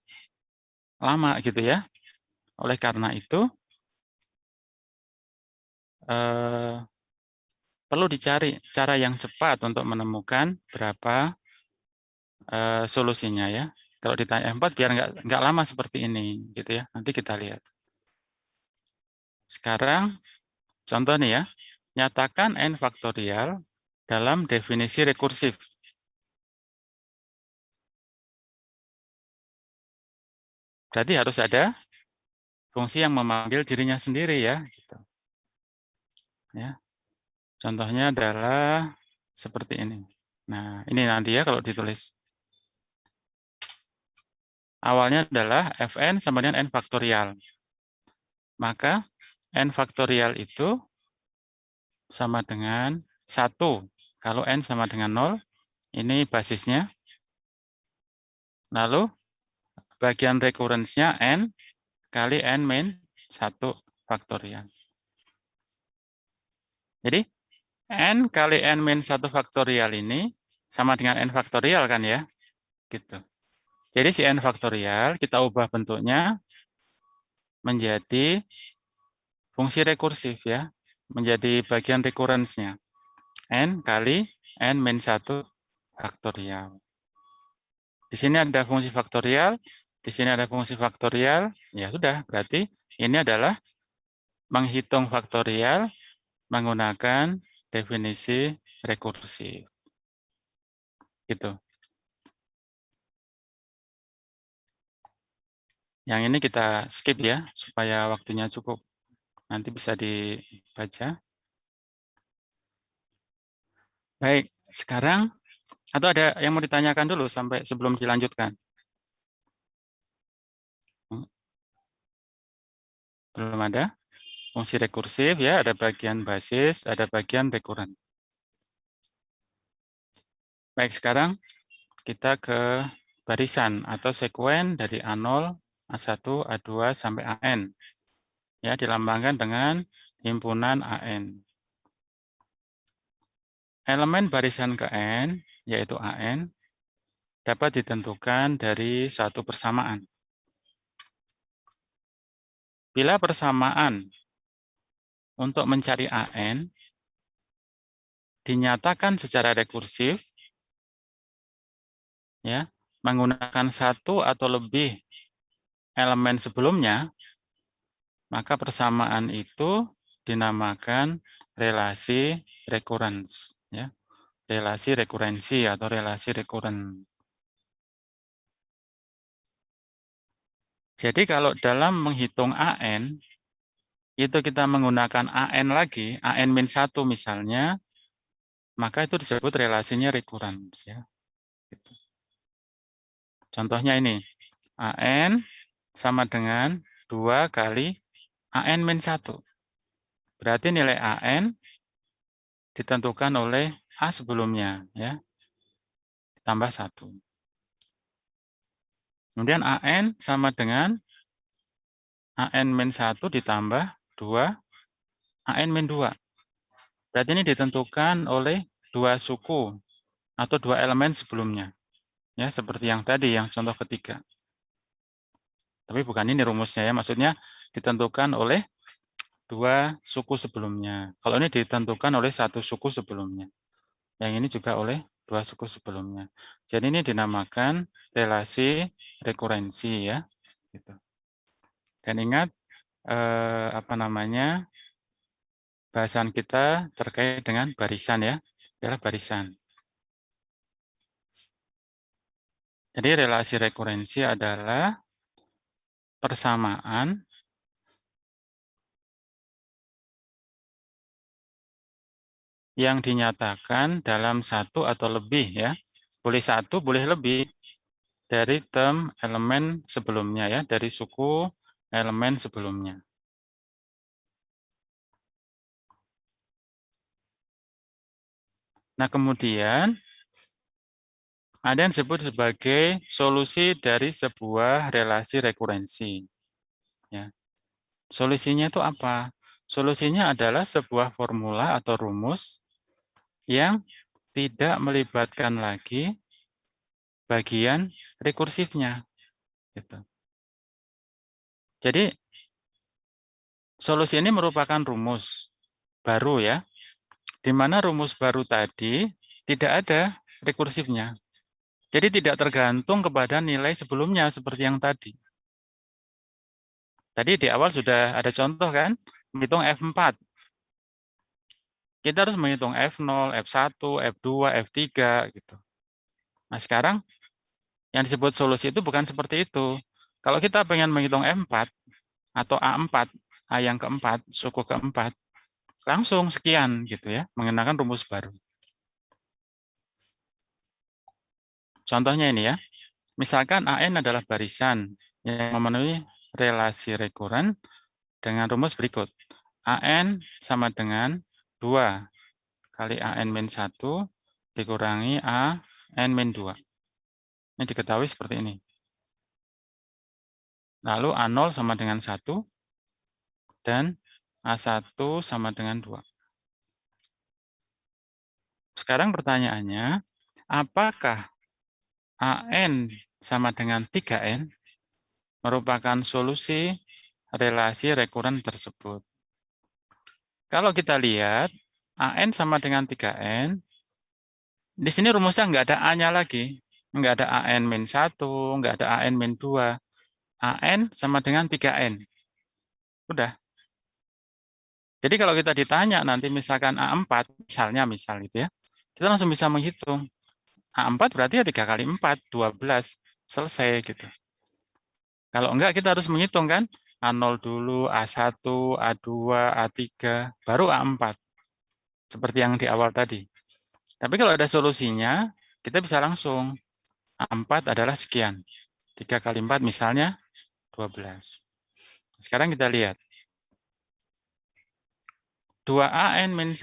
lama gitu ya. Oleh karena itu perlu dicari cara yang cepat untuk menemukan berapa solusinya ya. Kalau ditanya 4 biar nggak lama seperti ini gitu ya. Nanti kita lihat. Sekarang contoh nih ya. Nyatakan n faktorial dalam definisi rekursif. Berarti harus ada fungsi yang memanggil dirinya sendiri ya. Gitu. Ya. Contohnya adalah seperti ini. Nah, ini nanti ya kalau ditulis. Awalnya adalah Fn sama dengan n faktorial. Maka n faktorial itu sama dengan 1. Kalau n sama dengan 0, ini basisnya. Lalu bagian rekurensnya n kali n min 1 faktorial. Jadi, n kali n min 1 faktorial ini sama dengan n faktorial kan ya? Gitu. Jadi si n faktorial kita ubah bentuknya menjadi fungsi rekursif ya. Menjadi bagian rekurensnya. N kali n min 1 faktorial. Di sini ada fungsi faktorial, di sini ada fungsi faktorial, ya sudah, berarti ini adalah menghitung faktorial menggunakan definisi rekursif. Gitu. Yang ini kita skip ya, supaya waktunya cukup. Nanti bisa dibaca. Baik, sekarang, atau ada yang mau ditanyakan dulu sampai sebelum dilanjutkan? Belum ada? Fungsi rekursif ya, ada bagian basis, ada bagian rekuren. Baik, sekarang kita ke barisan atau sekuen dari A0, A1, A2 sampai AN. Ya, dilambangkan dengan himpunan AN. Elemen barisan ke N, yaitu AN, dapat ditentukan dari suatu persamaan. Bila persamaan untuk mencari AN dinyatakan secara rekursif, ya, menggunakan satu atau lebih elemen sebelumnya, maka persamaan itu dinamakan relasi rekurens, ya, relasi rekurensi atau relasi rekuren. Jadi kalau dalam menghitung AN, itu kita menggunakan AN lagi, AN-1 misalnya, maka itu disebut relasinya rekurens. Ya. Contohnya ini, AN sama dengan 2 kali AN-1. Berarti nilai AN ditentukan oleh A sebelumnya, ya, tambah 1. Kemudian AN sama dengan AN-1 ditambah 2 AN-2. Berarti ini ditentukan oleh dua suku atau dua elemen sebelumnya. Ya, seperti yang tadi, yang contoh ketiga. Tapi bukan ini rumusnya ya, maksudnya ditentukan oleh dua suku sebelumnya. Kalau ini ditentukan oleh satu suku sebelumnya. Yang ini juga oleh dua suku sebelumnya. Jadi ini dinamakan relasi rekurensi ya. Gitu. Dan ingat bahasan kita terkait dengan barisan ya, adalah barisan. Jadi relasi rekurensi adalah persamaan yang dinyatakan dalam satu atau lebih ya. Boleh satu, boleh lebih dari term elemen sebelumnya ya, dari suku elemen sebelumnya. Nah, kemudian ada yang disebut sebagai solusi dari sebuah relasi rekurensi. Ya. Solusinya itu apa? Solusinya adalah sebuah formula atau rumus yang tidak melibatkan lagi bagian rekursifnya. Gitu. Jadi, solusi ini merupakan rumus baru ya, di mana rumus baru tadi tidak ada rekursifnya. Jadi tidak tergantung kepada nilai sebelumnya seperti yang tadi. Tadi di awal sudah ada contoh kan, menghitung F4. Kita harus menghitung F0, F1, F2, F3 gitu. Nah, sekarang yang disebut solusi itu bukan seperti itu. Kalau kita pengen menghitung F4 atau A4, A yang keempat, suku keempat, langsung sekian gitu ya, mengenakan rumus baru. Contohnya ini ya, misalkan AN adalah barisan yang memenuhi relasi rekuren dengan rumus berikut. AN sama dengan 2 kali AN-1 dikurangi AN-2. Ini diketahui seperti ini. Lalu A0 sama dengan 1 dan A1 sama dengan 2. Sekarang pertanyaannya, apakah AN sama dengan 3N merupakan solusi relasi rekuren tersebut? Kalau kita lihat, AN sama dengan 3N, di sini rumusnya nggak ada A-nya lagi. Nggak ada AN-1, nggak ada AN-2. AN sama dengan 3N. Udah. Jadi kalau kita ditanya nanti misalkan A4, misal itu ya, kita langsung bisa menghitung. A4 berarti ya 3 kali 4, 12. Selesai gitu. Kalau enggak kita harus menghitung kan, A0 dulu, A1, A2, A3, baru A4. Seperti yang di awal tadi. Tapi kalau ada solusinya, kita bisa langsung. A4 adalah sekian. 3 kali 4 misalnya 12. Sekarang kita lihat. 2AN-1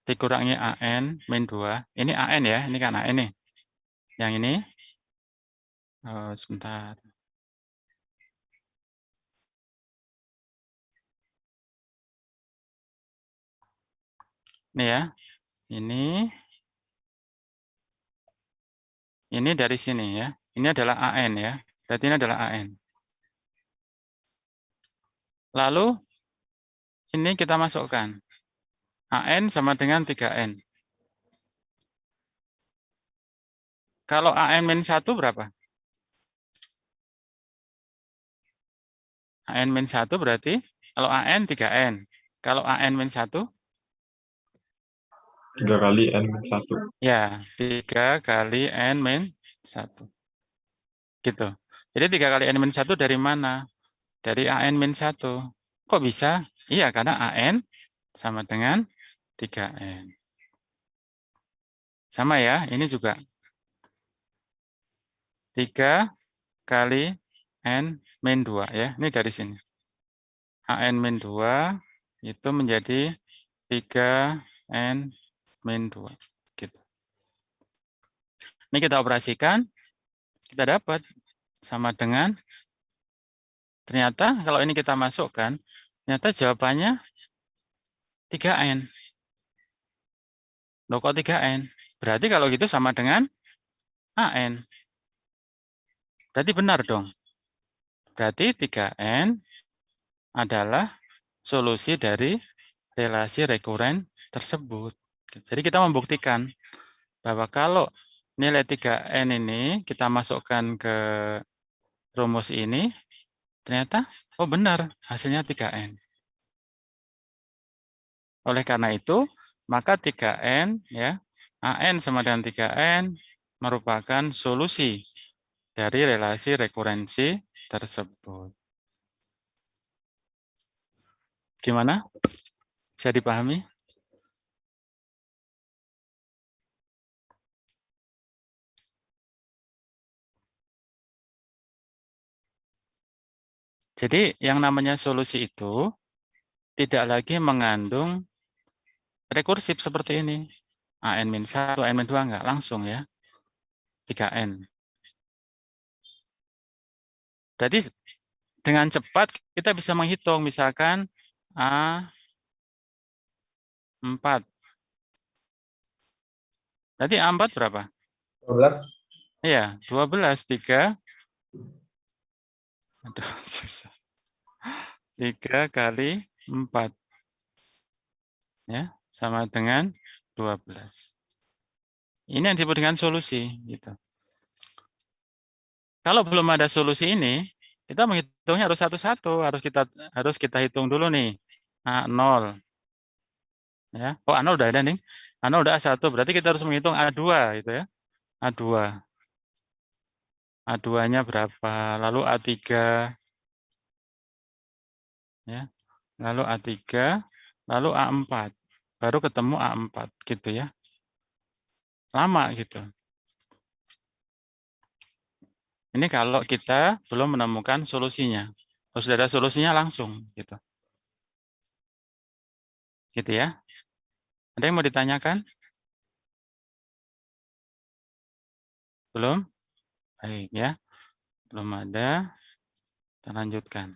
dikurangi AN-2. Ini AN ya, ini kan AN nih. Yang ini, sebentar. Ini ya, ini dari sini ya. Ini adalah AN ya, berarti ini adalah AN. Lalu, ini kita masukkan. AN sama dengan 3N. Kalau AN-1 berapa? AN-1 berarti, kalau AN 3N. Kalau AN-1? 3 kali N-1. Ya, 3 kali N-1. Gitu. Jadi 3 kali N-1 dari mana? Dari AN-1. Kok bisa? Iya, karena AN sama dengan 3N. Sama ya, ini juga. 3 kali N-2 ya, ini dari sini. AN-2 itu menjadi 3N-2. Gitu. Ini kita operasikan, kita dapat sama dengan, ternyata kalau ini kita masukkan, ternyata jawabannya 3N. Loh, kok 3N? Berarti kalau gitu sama dengan AN. Berarti benar dong. Berarti 3N adalah solusi dari relasi rekuren tersebut. Jadi kita membuktikan bahwa kalau nilai 3N ini kita masukkan ke rumus ini, ternyata, oh benar, hasilnya 3N. Oleh karena itu, maka 3N, ya, AN sama dengan 3N merupakan solusi dari relasi rekurensi tersebut. Gimana? Bisa dipahami? Jadi yang namanya solusi itu tidak lagi mengandung rekursif seperti ini. AN-1, AN-2 enggak, langsung ya. 3N. Berarti dengan cepat kita bisa menghitung, misalkan A4. Berarti A4 berapa? 12. Iya, 12, 3. Aduh, susah. 3 kali 4. Ya, sama dengan 12. Ini yang disebut dengan solusi. Gitu. Kalau belum ada solusi ini, kita menghitungnya harus satu-satu. Harus kita hitung dulu nih. A0. Ya. Oh, A0 udah ada nih. A0 udah A1. Berarti kita harus menghitung A2. Gitu ya. A2. A2-nya berapa? Lalu A3. Ya. Lalu A3. Lalu A4. Baru ketemu A4. Gitu ya. Lama gitu. Ini kalau kita belum menemukan solusinya. Kalau sudah ada solusinya langsung gitu. Gitu ya. Ada yang mau ditanyakan? Belum? Baik ya. Belum ada. Kita lanjutkan.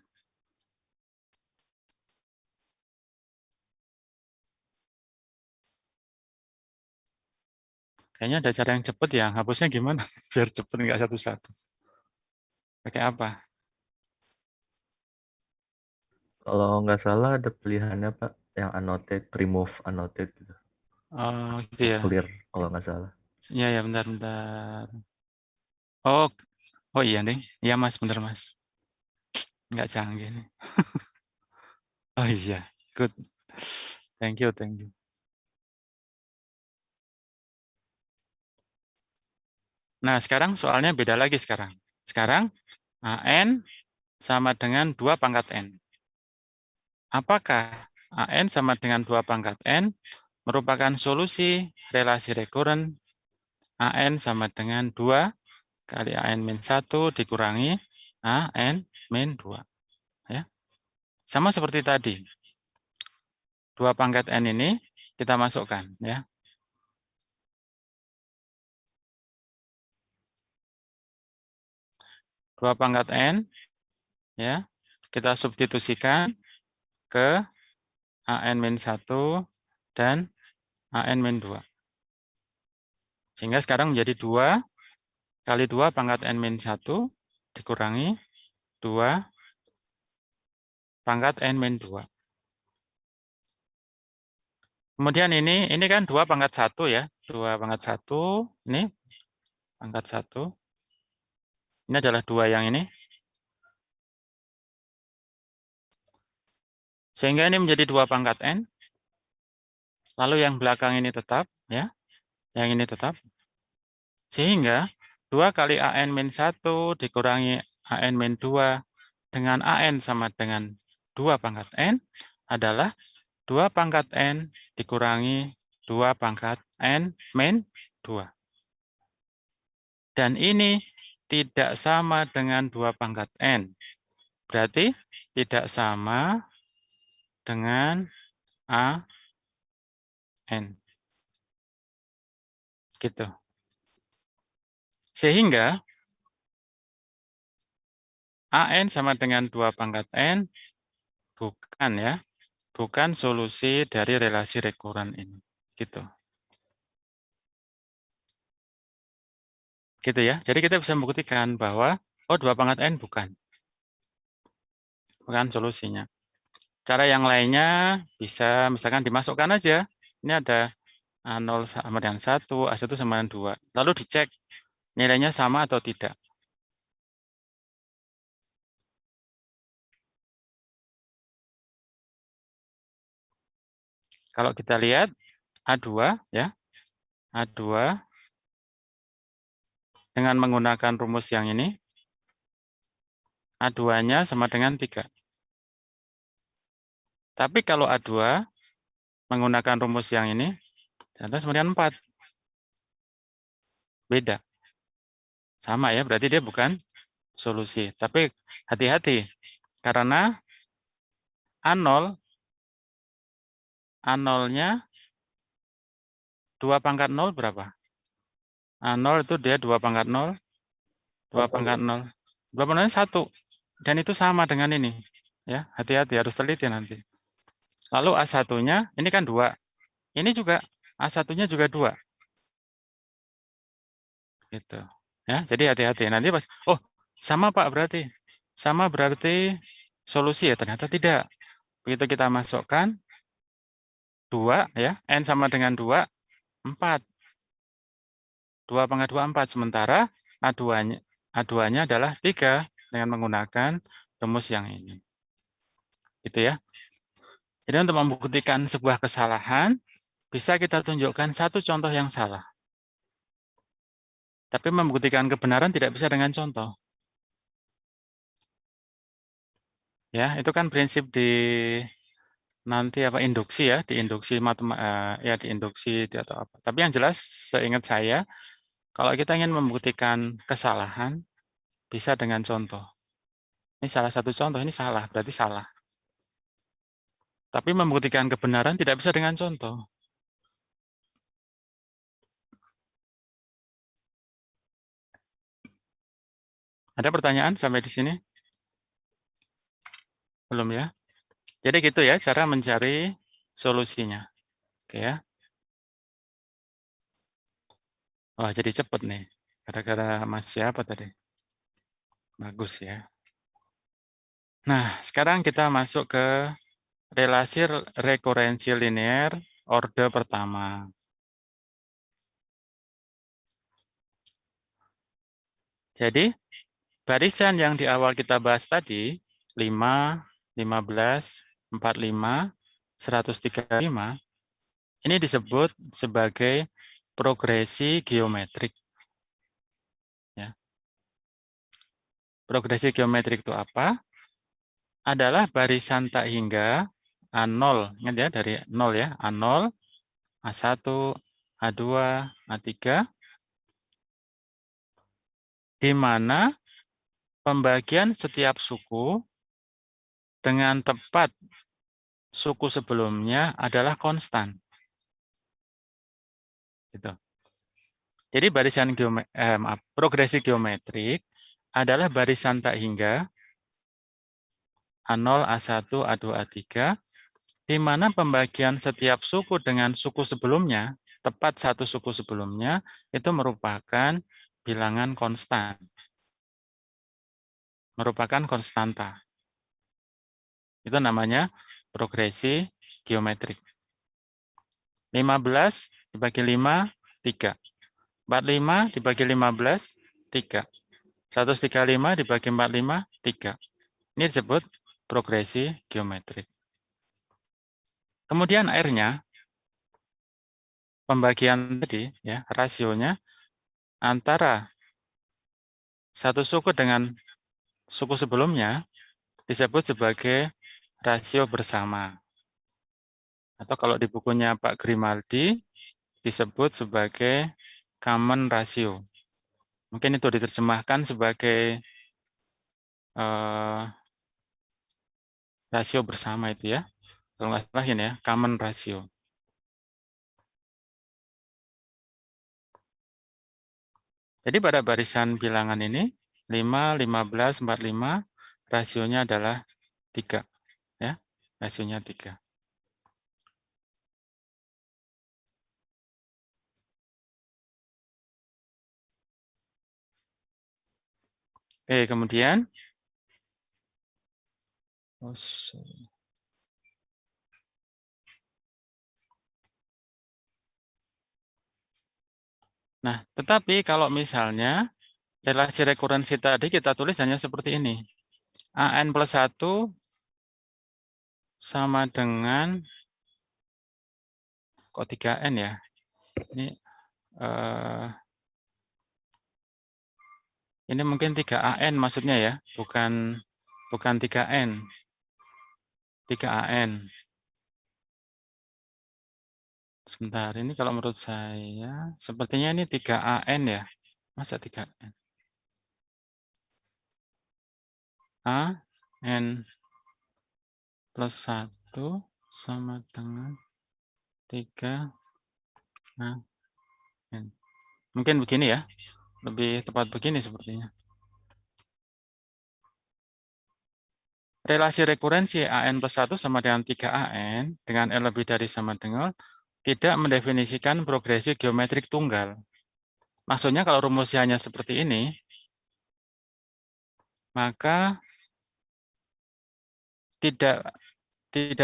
Kayaknya ada cara yang cepat ya. Hapusnya gimana? Biar cepat nggak satu-satu. Pakai apa? Kalau nggak salah ada pilihannya Pak, yang annotate, remove annotate gitu. Oh, gitu ya. Clear kalau nggak salah. Ya, ya, bentar-bentar. Oh, oh iya nih. Iya Mas, bener Mas. Nggak canggih nih. Oh iya, good. Thank you, thank you. Nah, sekarang soalnya beda lagi sekarang. Sekarang AN sama dengan 2 pangkat N. Apakah AN sama dengan 2 pangkat N merupakan solusi relasi rekuren AN sama dengan 2 kali AN-1 dikurangi AN-2. Ya. Sama seperti tadi. 2 pangkat N ini kita masukkan. Ya. Dua pangkat N, ya, kita substitusikan ke AN-1 dan AN-2. Sehingga sekarang menjadi 2 kali 2 pangkat N-1 dikurangi 2 pangkat N-2. Kemudian ini kan 2 pangkat 1 ya. 2 pangkat 1, ini pangkat 1. Ini adalah 2 yang ini. Sehingga ini menjadi 2 pangkat N. Lalu yang belakang ini tetap, ya. Yang ini tetap. Sehingga 2 kali AN-1 dikurangi AN-2 dengan AN sama dengan 2 pangkat N adalah 2 pangkat N dikurangi 2 pangkat N-2. Dan ini tidak sama dengan 2 pangkat N. Berarti tidak sama dengan AN. Gitu. Sehingga AN sama dengan 2 pangkat N bukan ya. bukan solusi dari relasi rekuren ini. Gitu. Gitu ya. Jadi kita bisa membuktikan bahwa 2 pangkat N bukan solusinya. Cara yang lainnya bisa misalkan dimasukkan aja. Ini ada A0 sama dengan 1, A1 sama dengan 2. Lalu dicek nilainya sama atau tidak. Kalau kita lihat A2 ya. A2 dengan menggunakan rumus yang ini, A2-nya sama dengan 3. Tapi kalau A2 menggunakan rumus yang ini, ternyata sama dengan 4. Beda. Sama ya, berarti dia bukan solusi. Tapi hati-hati, karena A0-nya 2 pangkat 0 berapa? A0 itu dia 2 pangkat 0, 2 pangkat 0. 2 pangkat 0 1. Dan itu sama dengan ini. Ya, hati-hati, harus teliti nanti. Lalu A1-nya, ini kan 2. Ini juga, A1-nya juga 2. Gitu. Ya, jadi hati-hati. Nanti pas, sama Pak berarti. Sama berarti solusi ya, ternyata tidak. Begitu kita masukkan 2 ya, N sama dengan 2, 4. 2 pangkat 2, 4. Sementara A2-nya adalah 3 dengan menggunakan rumus yang ini. Gitu ya. Jadi untuk membuktikan sebuah kesalahan, bisa kita tunjukkan satu contoh yang salah. Tapi membuktikan kebenaran tidak bisa dengan contoh. Ya, itu kan prinsip di nanti induksi ya, di induksi di induksi atau apa. Tapi yang jelas seingat saya, kalau kita ingin membuktikan kesalahan bisa dengan contoh. Ini salah satu contoh, ini salah, berarti salah. Tapi membuktikan kebenaran tidak bisa dengan contoh. Ada pertanyaan sampai di sini? Belum ya? Jadi gitu ya cara mencari solusinya. Oke ya. Wah, jadi cepet nih. Gara-gara Mas siapa tadi? Bagus ya. Nah, sekarang kita masuk ke relasi rekurensi linear orde pertama. Jadi, barisan yang di awal kita bahas tadi, 5, 15, 45, 135, ini disebut sebagai progresi geometrik. Ya. Progresi geometrik itu apa? Adalah barisan tak hingga A0, ingat ya dari 0 ya, A0, A1, A2, A3, di mana pembagian setiap suku dengan tepat suku sebelumnya adalah konstan. Gitu. Jadi barisan progresi geometrik adalah barisan tak hingga A0, A1, A2, A3, di mana pembagian setiap suku dengan suku sebelumnya, tepat satu suku sebelumnya, itu merupakan bilangan konstan. Merupakan konstanta. Itu namanya progresi geometrik. 15 dibagi 5, 3. 45 dibagi 15, 3. 135 dibagi 45, 3. Ini disebut progresi geometrik. Kemudian R-nya, pembagian tadi, ya, rasionya antara satu suku dengan suku sebelumnya disebut sebagai rasio bersama. Atau kalau di bukunya Pak Grimaldi disebut sebagai common ratio. Mungkin itu diterjemahkan sebagai rasio bersama itu ya. Kalau nggak salah ini ya, common ratio. Jadi pada barisan bilangan ini, 5, 15, 45, rasionya adalah 3. Ya, rasionya 3. kemudian nah, tetapi kalau misalnya relasi rekurensi tadi kita tulis hanya seperti ini. AN plus 1 sama dengan, kok 3N ya? Ini mungkin 3AN maksudnya ya, bukan 3N. 3AN. Sebentar, ini kalau menurut saya, sepertinya ini 3AN ya. Masa 3N? AN plus 1 sama dengan 3AN. Mungkin begini ya, lebih tepat begini sepertinya. Relasi rekurensi AN plus 1 sama dengan 3AN dengan L lebih dari sama dengan tidak mendefinisikan progresi geometrik tunggal. Maksudnya kalau rumusnya hanya seperti ini, maka tidak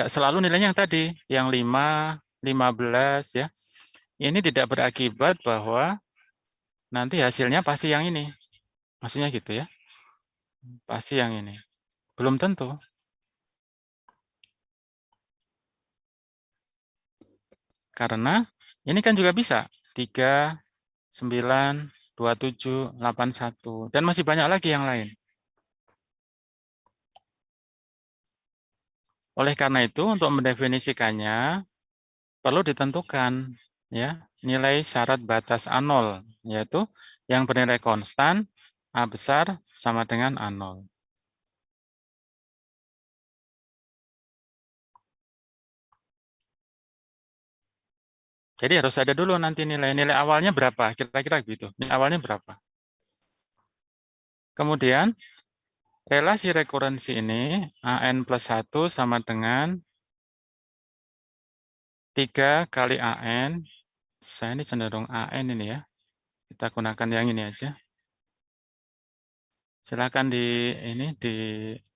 selalu nilainya yang tadi, yang 5, 15 ya. Ini tidak berakibat bahwa nanti hasilnya pasti yang ini. Maksudnya gitu ya. Pasti yang ini. Belum tentu. Karena ini kan juga bisa 3, 9, 27, 81 dan masih banyak lagi yang lain. Oleh karena itu untuk mendefinisikannya perlu ditentukan ya nilai syarat batas A0 yaitu yang bernilai konstan A besar sama dengan A0. Jadi harus ada dulu nanti nilai awalnya berapa, kira-kira gitu. Nilai awalnya berapa. Kemudian relasi rekurensi ini AN plus 1 sama dengan 3 kali AN. Saya ini cenderung AN ini ya. Kita gunakan yang ini aja. Silakan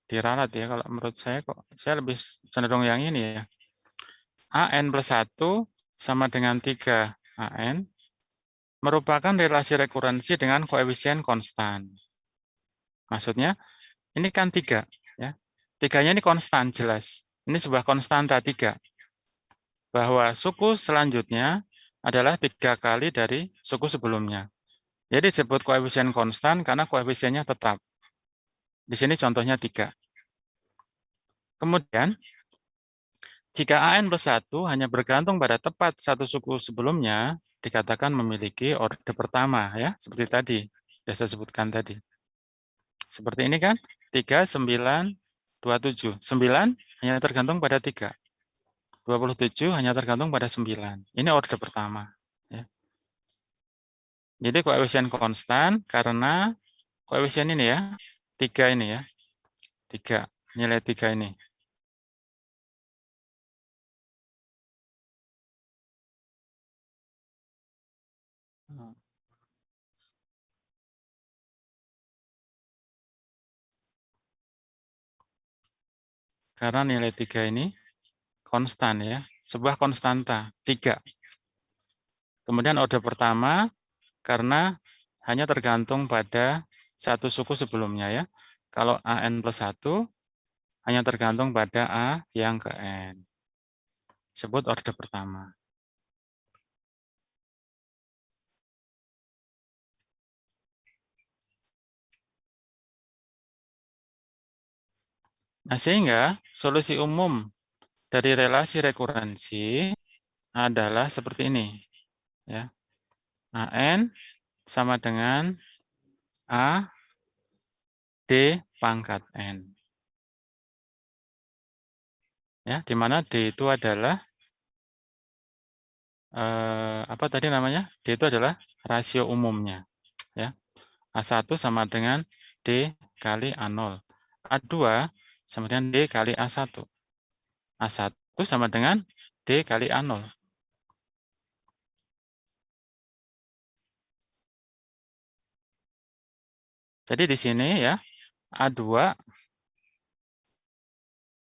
diralat ya. Kalau menurut saya kok saya lebih cenderung yang ini ya. AN plus 1 sama dengan 3 AN merupakan relasi rekurensi dengan koefisien konstan. Maksudnya ini kan 3 ya. 3-nya ini konstan jelas. Ini sebuah konstanta 3. Bahwa suku selanjutnya adalah 3 kali dari suku sebelumnya. Jadi disebut koefisien konstan karena koefisiennya tetap. Di sini contohnya 3. Kemudian, jika AN plus 1 hanya bergantung pada tepat satu suku sebelumnya, dikatakan memiliki orde pertama, ya seperti tadi, yang saya sebutkan tadi. Seperti ini kan, 3, 9, 27. 9 hanya tergantung pada 3. 27 hanya tergantung pada 9. Ini orde pertama. Ya. Jadi koefisien konstan karena koefisien ini ya, 3 ini ya. 3, nilai 3 ini. Karena nilai 3 ini konstan ya, sebuah konstanta, 3. Kemudian orde pertama karena hanya tergantung pada satu suku sebelumnya ya. Kalau AN plus 1 hanya tergantung pada A yang ke N. Sebut orde pertama. Nah, sehingga solusi umum dari relasi rekurensi adalah seperti ini. Ya. AN sama dengan A D pangkat N. Ya, di mana D itu adalah apa tadi namanya? D itu adalah rasio umumnya. Ya. A1 sama dengan D kali A0. A2 sama dengan D kali A1. A1 sama dengan D kali A0. Jadi di sini ya, A2,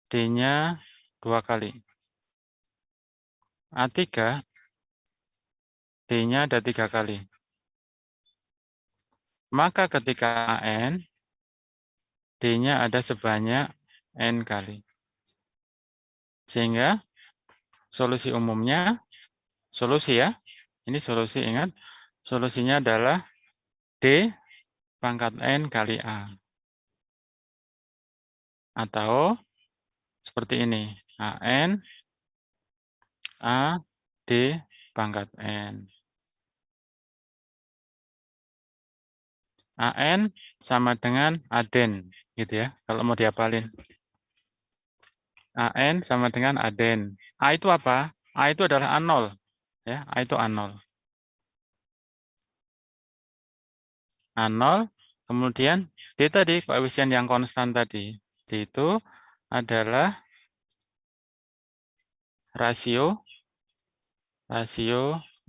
D-nya 2 kali. A3, D-nya ada 3 kali. Maka ketika AN, D-nya ada sebanyak N kali. Sehingga solusi umumnya, solusi ya, ini solusi, ingat, solusinya adalah D pangkat N kali A. Atau seperti ini, AN, A, D pangkat N. AN sama dengan Aden, gitu ya, kalau mau diapalin. AN sama dengan Aden. A itu apa? A itu adalah A0. Ya, A itu A0. A0, kemudian D tadi, koefisien yang konstan tadi. D itu adalah rasio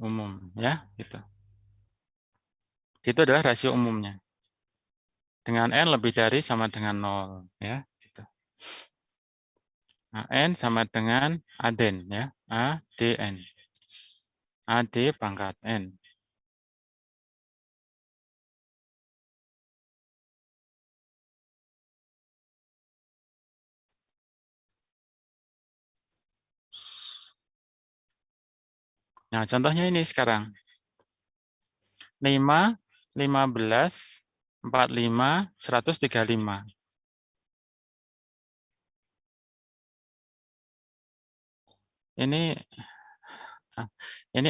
umum. Ya, gitu. D itu adalah rasio umumnya. Dengan N lebih dari sama dengan 0. Ya, gitu. AN sama dengan Aden. Ya, ADN. AD pangkat N. Nah, contohnya ini sekarang. 5, 15, 45, 135. Ini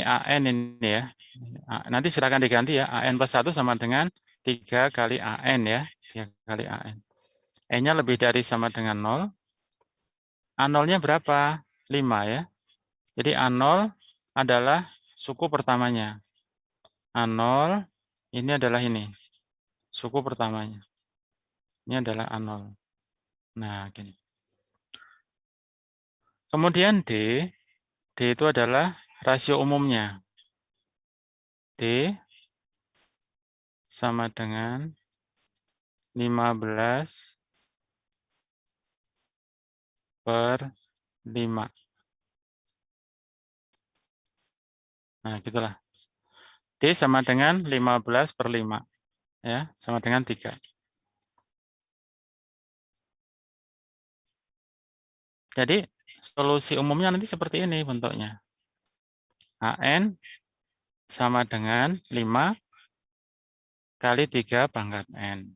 AN ini ya. Nanti silakan diganti ya. AN plus 1 sama dengan 3 kali AN ya. 3 kali AN. N-nya lebih dari sama dengan 0. A0-nya berapa? 5 ya. Jadi A0 adalah suku pertamanya. A0 ini adalah ini. Suku pertamanya. Ini adalah A0. Nah, gini. Kemudian D. D itu adalah rasio umumnya. D sama dengan 15 per 5. Nah, gitulah. D sama dengan 15 per 5. Ya, sama dengan 3. Jadi, solusi umumnya nanti seperti ini bentuknya. AN sama dengan 5 kali 3 pangkat N.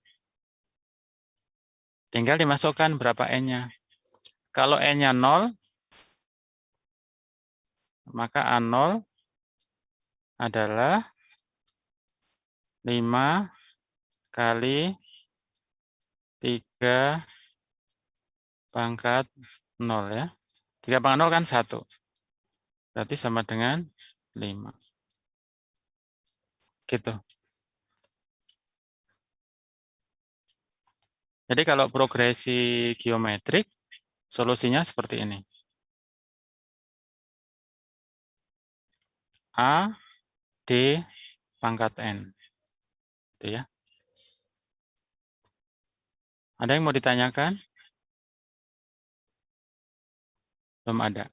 Tinggal dimasukkan berapa N-nya. Kalau N-nya 0, maka A0 adalah 5 kali 3 pangkat 0 ya. 3 pangkat 0 kan 1. Berarti sama dengan 5. Gitu. Jadi kalau progresi geometrik, solusinya seperti ini. A, D, pangkat N. Itu ya. Ada yang mau ditanyakan? Belum ada.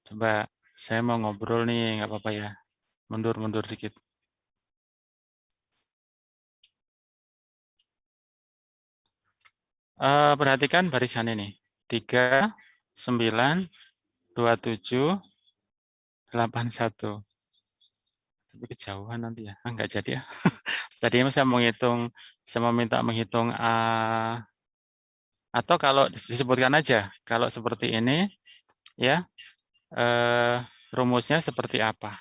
Coba saya mau ngobrol nih, nggak apa-apa ya. Mundur-mundur dikit. Perhatikan barisan ini. 3, 9, 27, 81. Tapi kejauhan nanti ya. Enggak jadi ya. Tadi saya mau minta menghitung A. Atau kalau disebutkan aja, kalau seperti ini, ya rumusnya seperti apa?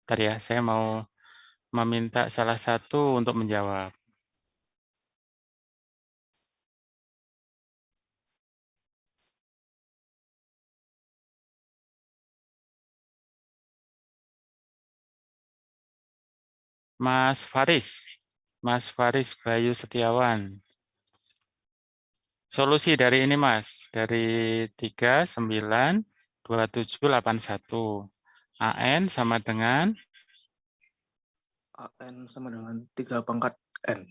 Tadi ya, saya mau meminta salah satu untuk menjawab. Mas Faris Bayu Setiawan. Solusi dari ini Mas, dari 3, 9, 27, 81. AN sama dengan AN sama dengan 3 pangkat N.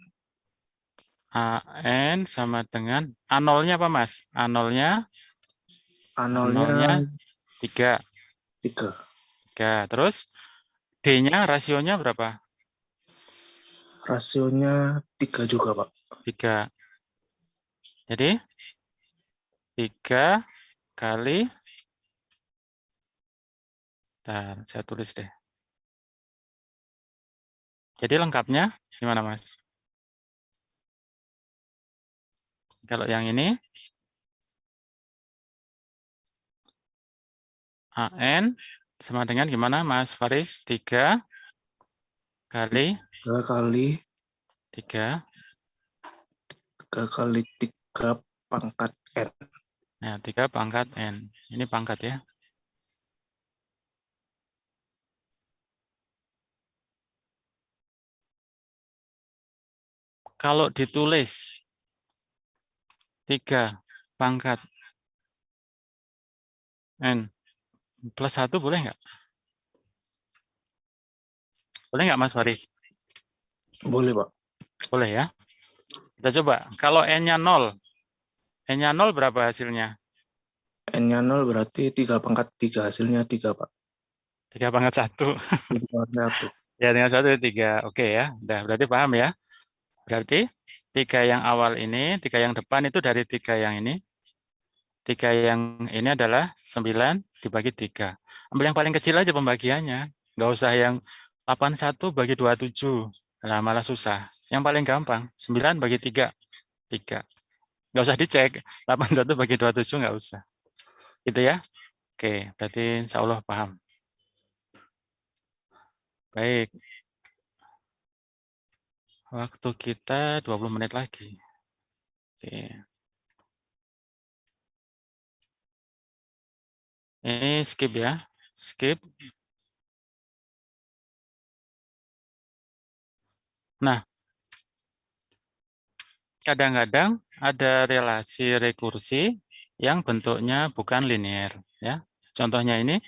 AN sama dengan A0-nya apa, Mas? A0-nya A0-nya 3. 3. 3. Terus D-nya rasionya berapa? Rasionya 3 juga, Pak. 3. Jadi 3 kali, bentar, saya tulis deh. Jadi lengkapnya gimana, Mas? Kalau yang ini, AN sama dengan gimana, Mas Faris? 3 kali 3 kali 3. 3 kali 3 pangkat N. Nah, 3 pangkat N. Ini pangkat ya. Kalau ditulis 3 pangkat N plus 1 boleh nggak? Boleh nggak, Mas Faris? Boleh, Pak. Boleh ya. Kita coba. Kalau N-nya 0. N-nya 0 berapa hasilnya? N-nya 0 berarti 3 pangkat 3. Hasilnya 3, Pak. 3 pangkat 1. 3 pangkat 1. Ya, dengan 1 3. Oke ya. Udah, berarti paham ya. Berarti 3 yang awal ini, 3 yang depan itu dari 3 yang ini. 3 yang ini adalah 9 dibagi 3. Ambil yang paling kecil aja pembagiannya. Nggak usah yang 81 bagi 27. Nah, malah susah. Yang paling gampang, 9 bagi 3. 3. Nggak usah dicek. 81 bagi 27 nggak usah. Gitu ya. Oke, berarti insya Allah paham. Baik. Waktu kita 20 menit lagi. Oke. Ini skip ya. Skip. Nah, kadang-kadang ada relasi rekursi yang bentuknya bukan linear. Ya. Contohnya ini,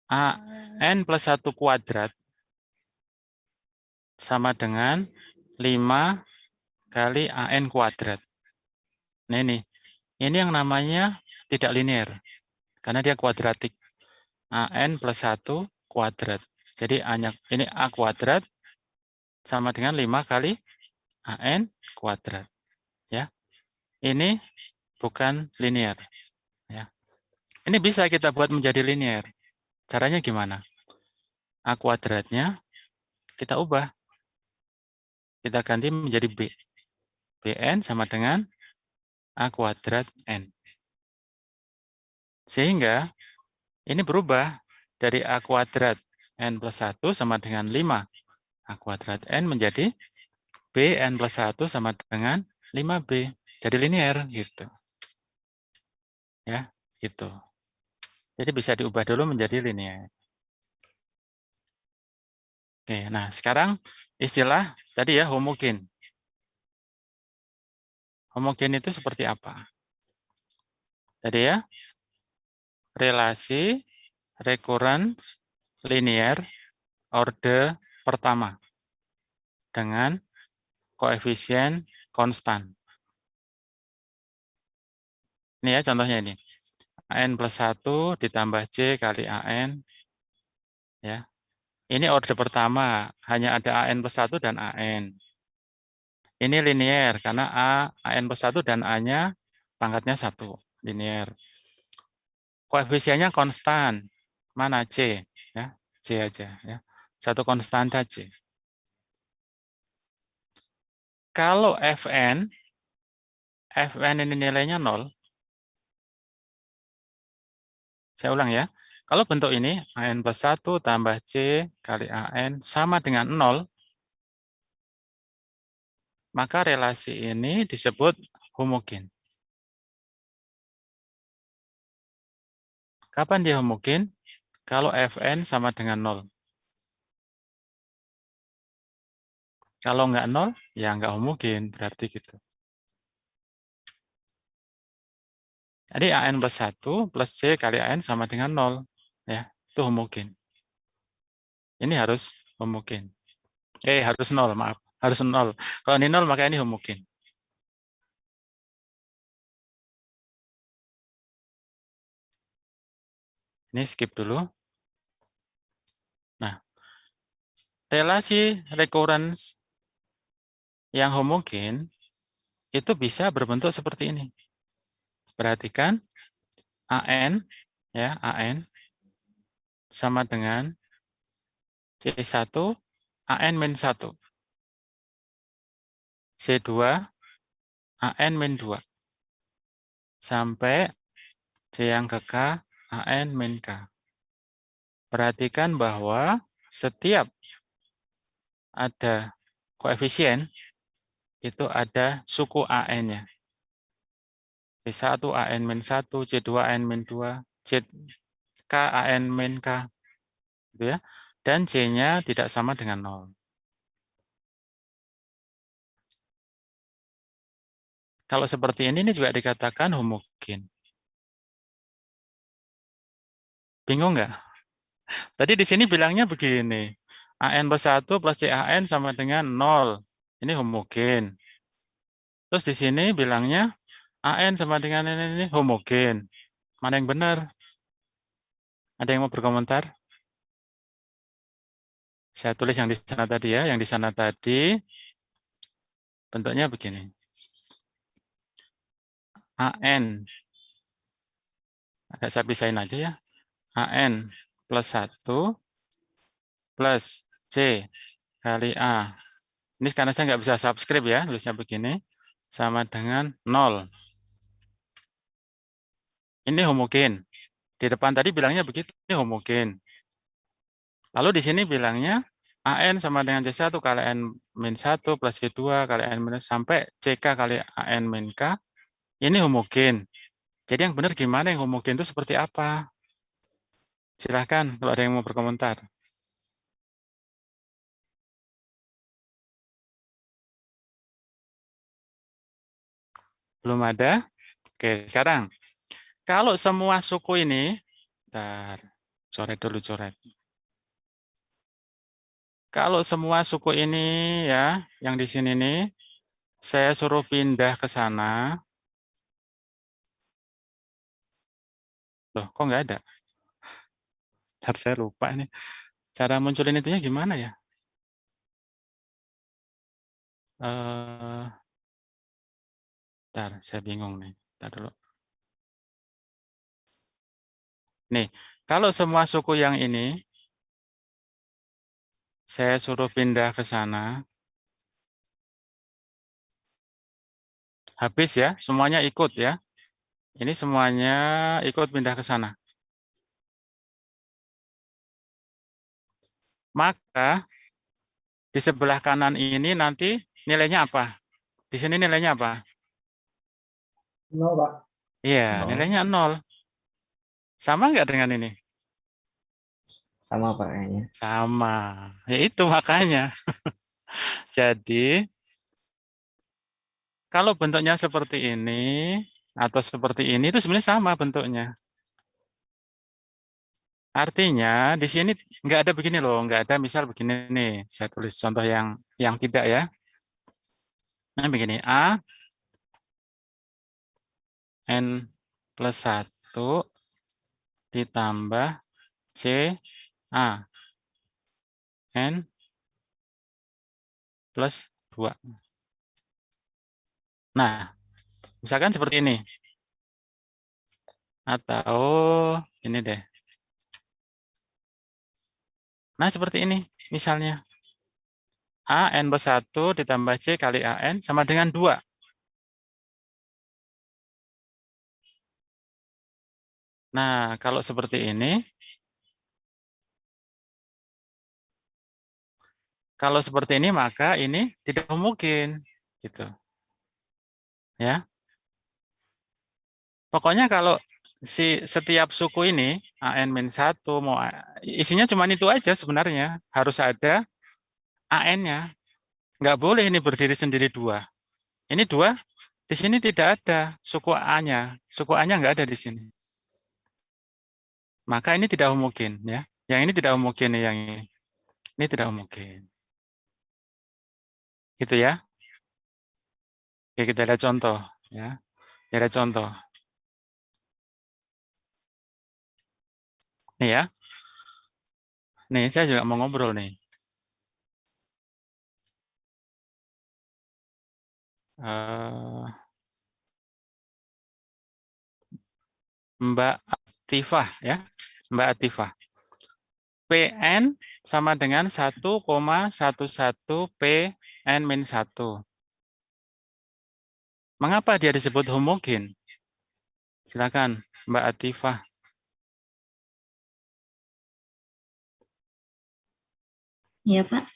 AN plus 1 kuadrat sama dengan 5 kali AN kuadrat. Nah ini yang namanya tidak linear, karena dia kuadratik. AN plus 1 kuadrat. Jadi ini A kuadrat sama dengan 5 kali AN kuadrat. Ya. Ini bukan linear. Ya. Ini bisa kita buat menjadi linear. Caranya gimana? A kuadratnya kita ubah. Kita ganti menjadi B. Bn sama dengan A kuadrat N. Sehingga ini berubah dari A kuadrat N plus 1 sama dengan 5 A kuadrat N menjadi Bn plus 1 sama dengan 5B. Jadi linear gitu. Ya, gitu. Jadi bisa diubah dulu menjadi linear. Oke, nah sekarang istilah tadi ya homogen. Homogen itu seperti apa? Tadi ya, relasi recurrence linear orde pertama dengan koefisien konstan. Ini ya contohnya ini. AN plus 1 ditambah C kali AN. Ya. Ini orde pertama, hanya ada AN plus 1 dan AN. Ini linear, karena AN plus 1 dan A-nya pangkatnya 1. Linear. Koefisiennya konstan. Mana C? Ya, C aja. Ya. Satu konstanta C. Kalau Fn ini nilainya 0. Saya ulang ya. Kalau bentuk ini, AN plus 1 tambah C kali AN sama dengan 0, maka relasi ini disebut homogen. Kapan dia homogen? Kalau Fn sama dengan 0. Kalau nggak 0, ya nggak homogen, berarti gitu. Jadi AN plus 1 plus C kali AN sama dengan 0. Ya, itu homogen. Ini harus homogen. Harus 0, maaf. Harus 0. Kalau ini 0, maka ini homogen. Ini skip dulu. Nah, relasi recurrence yang homogen itu bisa berbentuk seperti ini. Perhatikan, AN, ya, AN sama dengan C1, AN-1. C2, AN-2. Sampai C yang ke K, AN-K. Perhatikan bahwa setiap ada koefisien, itu ada suku AN-nya. C1 AN-1, C2 AN-2, K AN-K. Gitu ya. Dan C-nya tidak sama dengan 0. Kalau seperti ini juga dikatakan homogen. Bingung nggak? Tadi di sini bilangnya begini. AN plus 1 plus CAN sama dengan 0. Ini homogen. Terus di sini bilangnya AN sama dengan ini homogen. Mana yang benar? Ada yang mau berkomentar? Saya tulis yang di sana tadi ya. Yang di sana tadi bentuknya begini. AN. Agak saya pisahin aja ya. AN plus 1 plus C kali A. Ini karena saya nggak bisa subscribe ya, tulisnya begini. Sama dengan 0. Ini homogen. Di depan tadi bilangnya begitu, ini homogen. Lalu di sini bilangnya AN sama dengan C1 kali N-1 plus C2 kali N- sampai CK kali AN-K. Ini homogen. Jadi yang benar gimana, yang homogen itu seperti apa? Silahkan kalau ada yang mau berkomentar. Belum ada? Oke, sekarang. Kalau semua suku ini, bentar, coret dulu, coret. Kalau semua suku ini ya, yang di sini nih, saya suruh pindah ke sana. Loh, kok nggak ada? Bentar, saya lupa nih. Cara munculin itunya gimana ya? Bentar, saya bingung nih. Bentar dulu. Nih, kalau semua suku yang ini, saya suruh pindah ke sana. Habis ya, semuanya ikut ya. Ini semuanya ikut pindah ke sana. Maka di sebelah kanan ini nanti nilainya apa? Di sini nilainya apa? 0, Pak. Iya, 0. nilainya 0. Sama nggak dengan ini? Sama Pak kayaknya. Sama. Ya itu makanya. Jadi, kalau bentuknya seperti ini, atau seperti ini, itu sebenarnya sama bentuknya. Artinya, di sini nggak ada begini loh, nggak ada misal begini nih. Saya tulis contoh yang tidak ya. Nah, begini, A, N plus 1 ditambah C, A, N plus 2. Nah, misalkan seperti ini. Atau ini deh. Nah, seperti ini misalnya. A, N plus 1 ditambah C kali AN sama dengan 2. Nah, kalau seperti ini, maka ini tidak homogen. Gitu. Ya. Pokoknya kalau setiap suku ini, AN-1, mau isinya cuma itu aja sebenarnya. Harus ada AN-nya. Nggak boleh ini berdiri sendiri 2. Ini 2, di sini tidak ada suku A-nya. Suku A-nya nggak ada di sini. Maka ini tidak homogen. Ya. Yang ini tidak homogen, yang ini. Ini tidak homogen. Gitu ya. Oke, kita lihat contoh ya. Kita lihat contoh. Nih ya. Nih, saya juga mau ngobrol nih. Mbak Atifah ya. Mbak Atifah. PN sama dengan 1,11 PN-1. Mengapa dia disebut homogen? Silakan Mbak Atifah. Iya, Pak.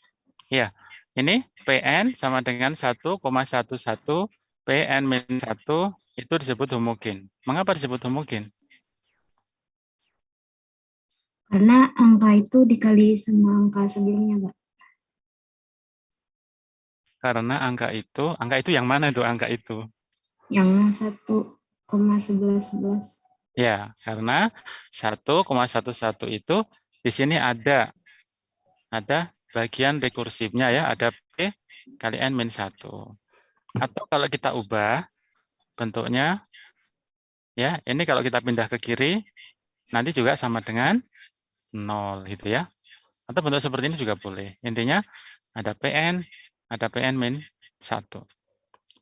Ya, ini PN sama dengan 1,11 PN-1 itu disebut homogen. Mengapa disebut homogen? Karena angka itu dikali sama angka sebelumnya, Pak. Karena angka itu yang mana itu angka itu? Yang 1,1111. Ya, karena 1,11 itu di sini ada bagian rekursifnya ya, ada P kali N-1. Atau kalau kita ubah bentuknya, ya ini kalau kita pindah ke kiri, nanti juga sama dengan 0 gitu ya. Atau bentuk seperti ini juga boleh. Intinya ada PN, ada PN-1.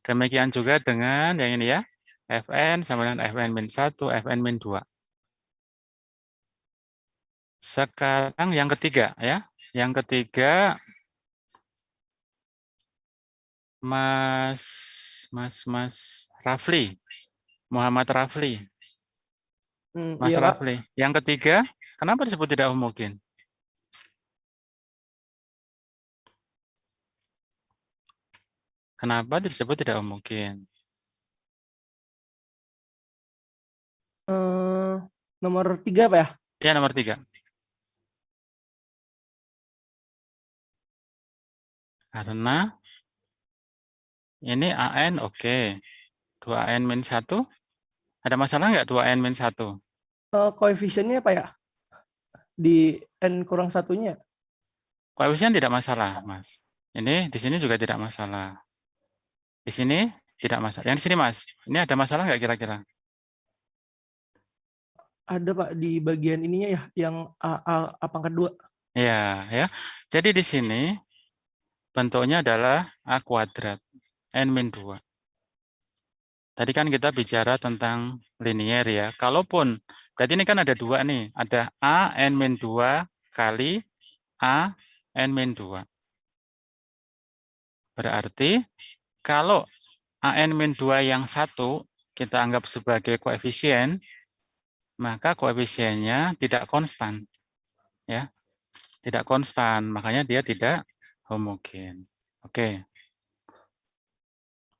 Demikian juga dengan yang ini ya, Fn sama dengan Fn-1, Fn-2. Sekarang yang ketiga ya. Yang ketiga Mas Rafli. Muhammad Rafli. Mas Iya, Pak. Rafli. Yang ketiga, kenapa disebut tidak homogen? Kenapa disebut tidak homogen? Nomor 3, Pak ya? Ya, nomor 3. Karena ini AN oke. 2AN-1. Ada masalah nggak 2AN-1? Koefisiennya Pak ya? Di N kurang satunya. Koefisien tidak masalah, Mas. Ini di sini juga tidak masalah. Di sini tidak masalah. Yang di sini, Mas. Ini ada masalah nggak kira-kira? Ada Pak di bagian ininya ya, yang A pangkat 2. Ya, ya. Jadi di sini bentuknya adalah A kuadrat, N-2. Tadi kan kita bicara tentang linier ya. Kalaupun, berarti ini kan ada 2 nih. Ada A N-2 kali A N-2. Berarti kalau AN-2 yang 1 kita anggap sebagai koefisien, maka koefisiennya tidak konstan. Ya, tidak konstan, makanya dia tidak homogen. Oke.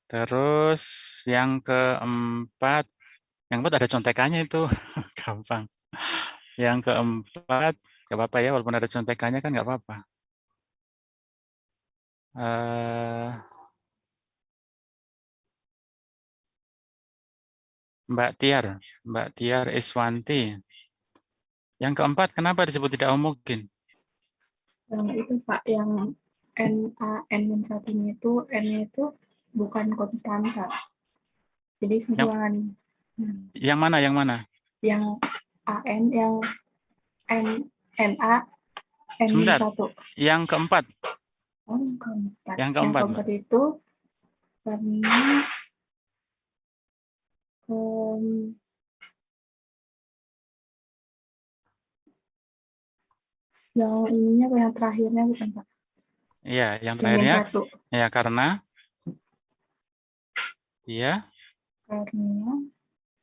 Terus yang keempat ada contekannya itu, gampang. Yang keempat, nggak apa-apa ya, walaupun ada contekannya kan nggak apa-apa. Mbak Tiar Iswanti. Yang keempat, kenapa disebut tidak homogen? Itu Pak, yang N-1-nya itu, N-nya itu bukan konstanta. Jadi sembilan. Yang mana? Yang mana? Yang AN, yang NA, Sebentar. N1. Yang keempat. Oh, yang keempat. Yang keempat, Yang keempat itu karena yang ininya yang terakhirnya bukan Pak? Iya, yang terakhirnya. Ya, karena dia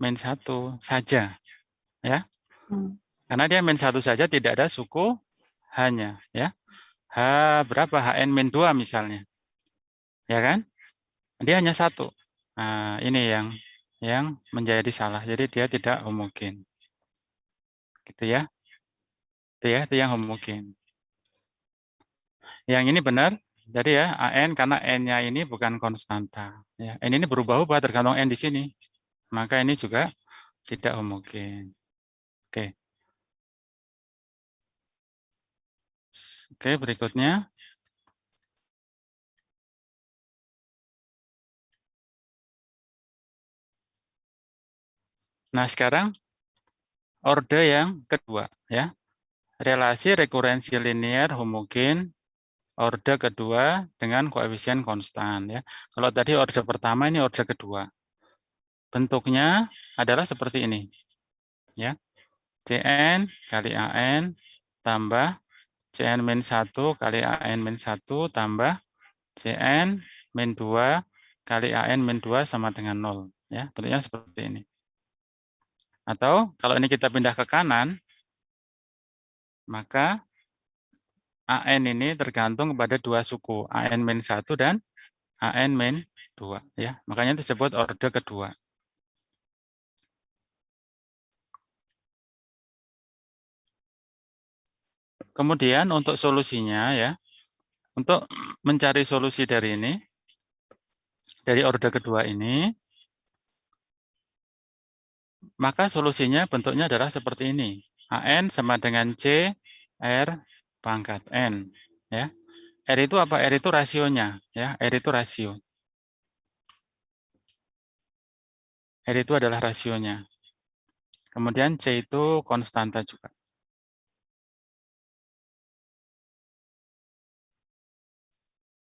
-1 saja. Ya. Karena dia -1 saja, tidak ada suku hanya ya. H berapa? HN-2 misalnya. Ya kan? Dia hanya 1. Nah, ini yang menjadi salah. Jadi dia tidak homogen. Gitu ya. Itu yang homogen. Yang ini benar. Jadi ya, AN karena N-nya ini bukan konstanta. Ya, N ini berubah-ubah tergantung N di sini. Maka ini juga tidak homogen. Oke. Oke, berikutnya. Nah, sekarang orde yang kedua, ya. Relasi rekurensi linear homogen orde kedua dengan koefisien konstan, ya. Kalau tadi orde pertama, ini orde kedua. Bentuknya adalah seperti ini, ya. Cn kali An tambah Cn min 1 kali An min 1 tambah Cn min 2 kali An min 2 sama dengan 0, ya. Bentuknya seperti ini. Atau kalau ini kita pindah ke kanan, maka AN ini tergantung kepada dua suku, AN min 1 dan AN min 2. Ya. Makanya disebut orde kedua. Kemudian untuk solusinya, ya, untuk mencari solusi dari ini, dari orde kedua ini, maka solusinya bentuknya adalah seperti ini. AN sama dengan C R pangkat N. Ya. R itu apa? R itu rasionya. Ya. R itu rasio. R itu adalah rasionya. Kemudian C itu konstanta juga.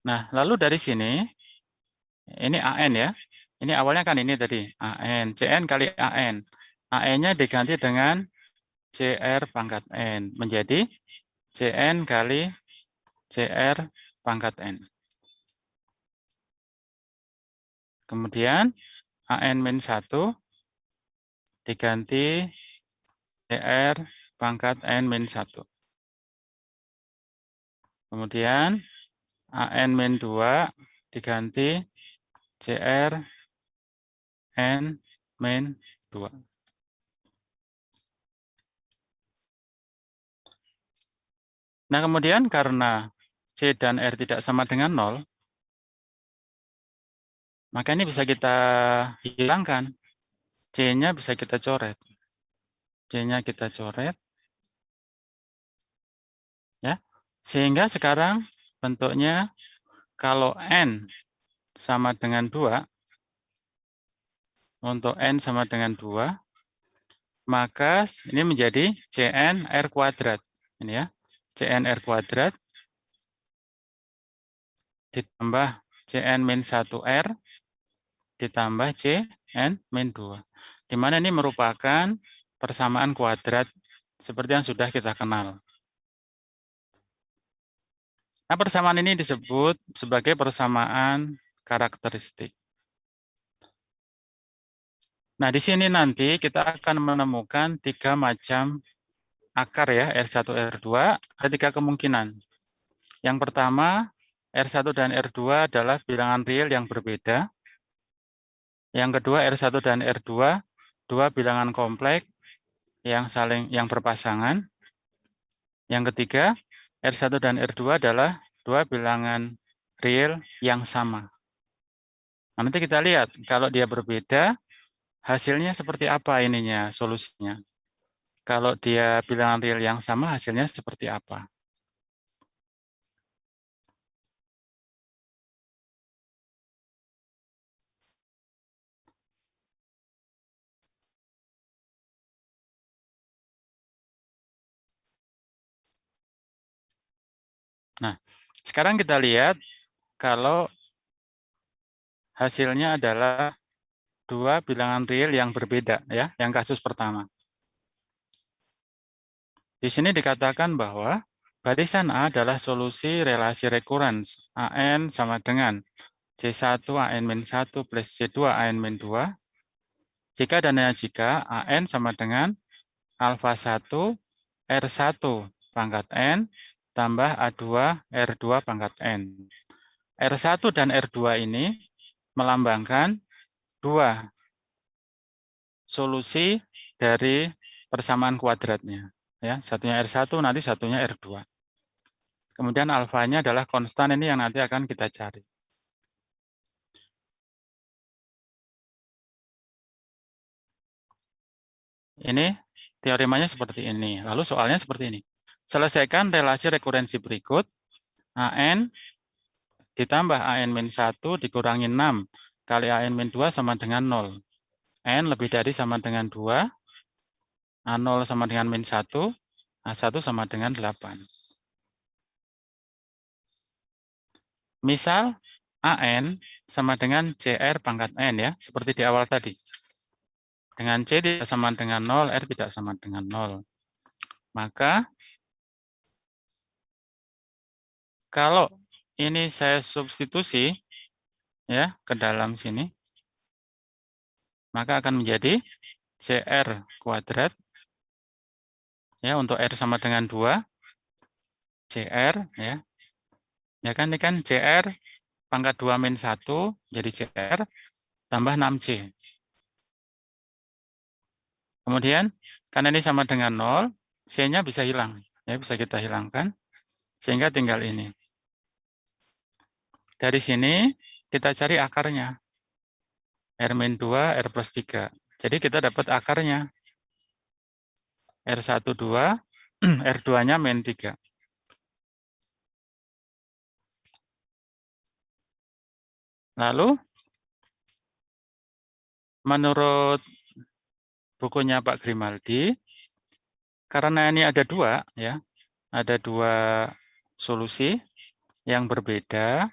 Nah, lalu dari sini, ini AN ya. Ini awalnya kan ini tadi, AN. CN kali AN. AN-nya diganti dengan CR pangkat N. Menjadi CN kali CR pangkat N. Kemudian AN min 1 diganti CR pangkat N min 1. Kemudian AN min 2 diganti CR N min 2. Nah, kemudian karena C dan R tidak sama dengan 0, maka ini bisa kita hilangkan. C-nya bisa kita coret. C-nya kita coret. Ya. Sehingga sekarang bentuknya kalau N sama dengan 2, untuk N sama dengan 2, maka ini menjadi Cn R kuadrat. Ini ya, Cn R kuadrat ditambah Cn min 1R ditambah Cn min 2. Di mana ini merupakan persamaan kuadrat seperti yang sudah kita kenal. Nah, persamaan ini disebut sebagai persamaan karakteristik. Nah, di sini nanti kita akan menemukan 3 macam akar ya, R1, R2, ada 3 kemungkinan. Yang pertama, R1 dan R2 adalah bilangan real yang berbeda. Yang kedua, R1 dan R2, 2 bilangan kompleks yang berpasangan. Yang ketiga, R1 dan R2 adalah 2 bilangan real yang sama. Nah, nanti kita lihat kalau dia berbeda, hasilnya seperti apa ininya, solusinya. Kalau dia bilangan real yang sama, hasilnya seperti apa. Nah, sekarang kita lihat kalau hasilnya adalah 2 bilangan real yang berbeda, ya, yang kasus pertama. Di sini dikatakan bahwa barisan A adalah solusi relasi rekurens AN sama dengan C1 AN-1 plus C2 AN-2. Jika dan hanya jika AN sama dengan alfa 1 R1 pangkat N tambah A2 R2 pangkat N. R1 dan R2 ini melambangkan 2 solusi dari persamaan kuadratnya. Ya, satunya R1, nanti satunya R2. Kemudian alfanya adalah konstan ini yang nanti akan kita cari. Ini teoremanya seperti ini. Lalu soalnya seperti ini. Selesaikan relasi rekurensi berikut. AN ditambah AN min 1 dikurangi 6 kali AN min 2 sama dengan 0. N lebih dari sama dengan 2, A0 sama dengan min 1, A1 sama dengan 8. Misal AN sama dengan CR pangkat N ya, seperti di awal tadi. Dengan C tidak sama dengan 0, R tidak sama dengan 0. Maka kalau ini saya substitusi ya ke dalam sini, maka akan menjadi CR kuadrat ya, untuk R sama dengan 2, CR ya. Ya kan, ini kan CR pangkat 2 min 1 jadi CR tambah 6C. Kemudian karena ini sama dengan 0, C-nya bisa hilang ya, bisa kita hilangkan sehingga tinggal ini. Dari sini kita cari akarnya. R-2, R plus 3. Jadi kita dapat akarnya. R12, R2-nya min 3. Lalu, menurut bukunya Pak Grimaldi, karena ini ada 2, ya, ada 2 solusi yang berbeda,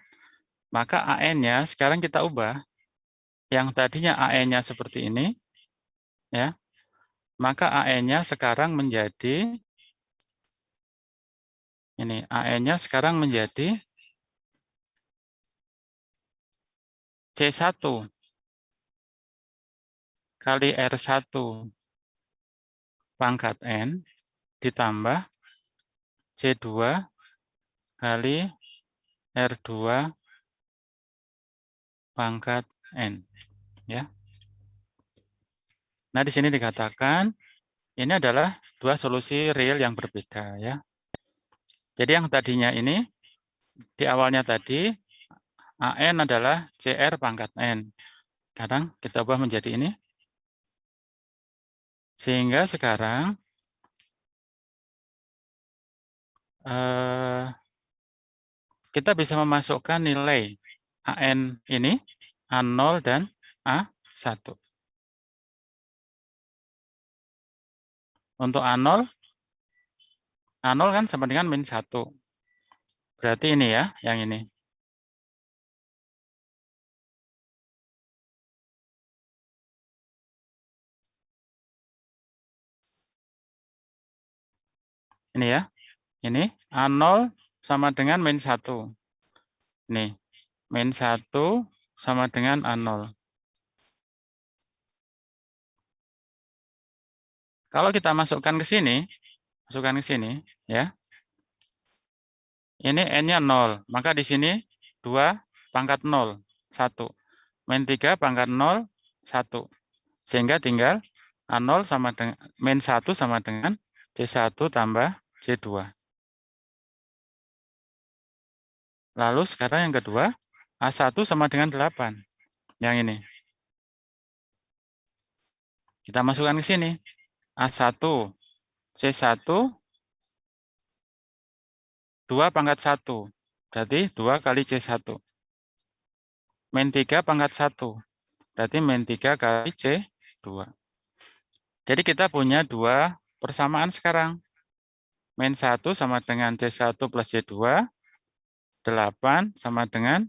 maka AN-nya sekarang kita ubah. Yang tadinya AN-nya seperti ini, ya, maka AN-nya sekarang menjadi ini, AN-nya sekarang menjadi C1 kali R1 pangkat N ditambah C2 kali R2 pangkat N. Ya. Nah, di sini dikatakan ini adalah 2 solusi real yang berbeda. Ya. Jadi yang tadinya ini, di awalnya tadi, AN adalah CR pangkat N. Sekarang kita ubah menjadi ini. Sehingga sekarang kita bisa memasukkan nilai AN ini, A0 dan A1. Untuk A0 kan sama dengan min 1. Berarti ini ya, yang ini. Ini ya, ini A0 sama dengan min 1. Ini, min 1 sama dengan A0. Kalau kita masukkan ke sini, ya. Ini N-nya 0, maka di sini 2 pangkat 0, 1. Min 3 pangkat 0, 1. Sehingga tinggal A0 sama dengan, min 1 sama dengan C1 tambah C2. Lalu sekarang yang kedua, A1 sama dengan 8. Yang ini. Kita masukkan ke sini. A1, C1, 2 pangkat 1. Berarti 2 kali C1. Min 3 pangkat 1. Berarti min 3 kali C2. Jadi kita punya 2 persamaan sekarang. Min 1 sama dengan C1 plus C2. 8 sama dengan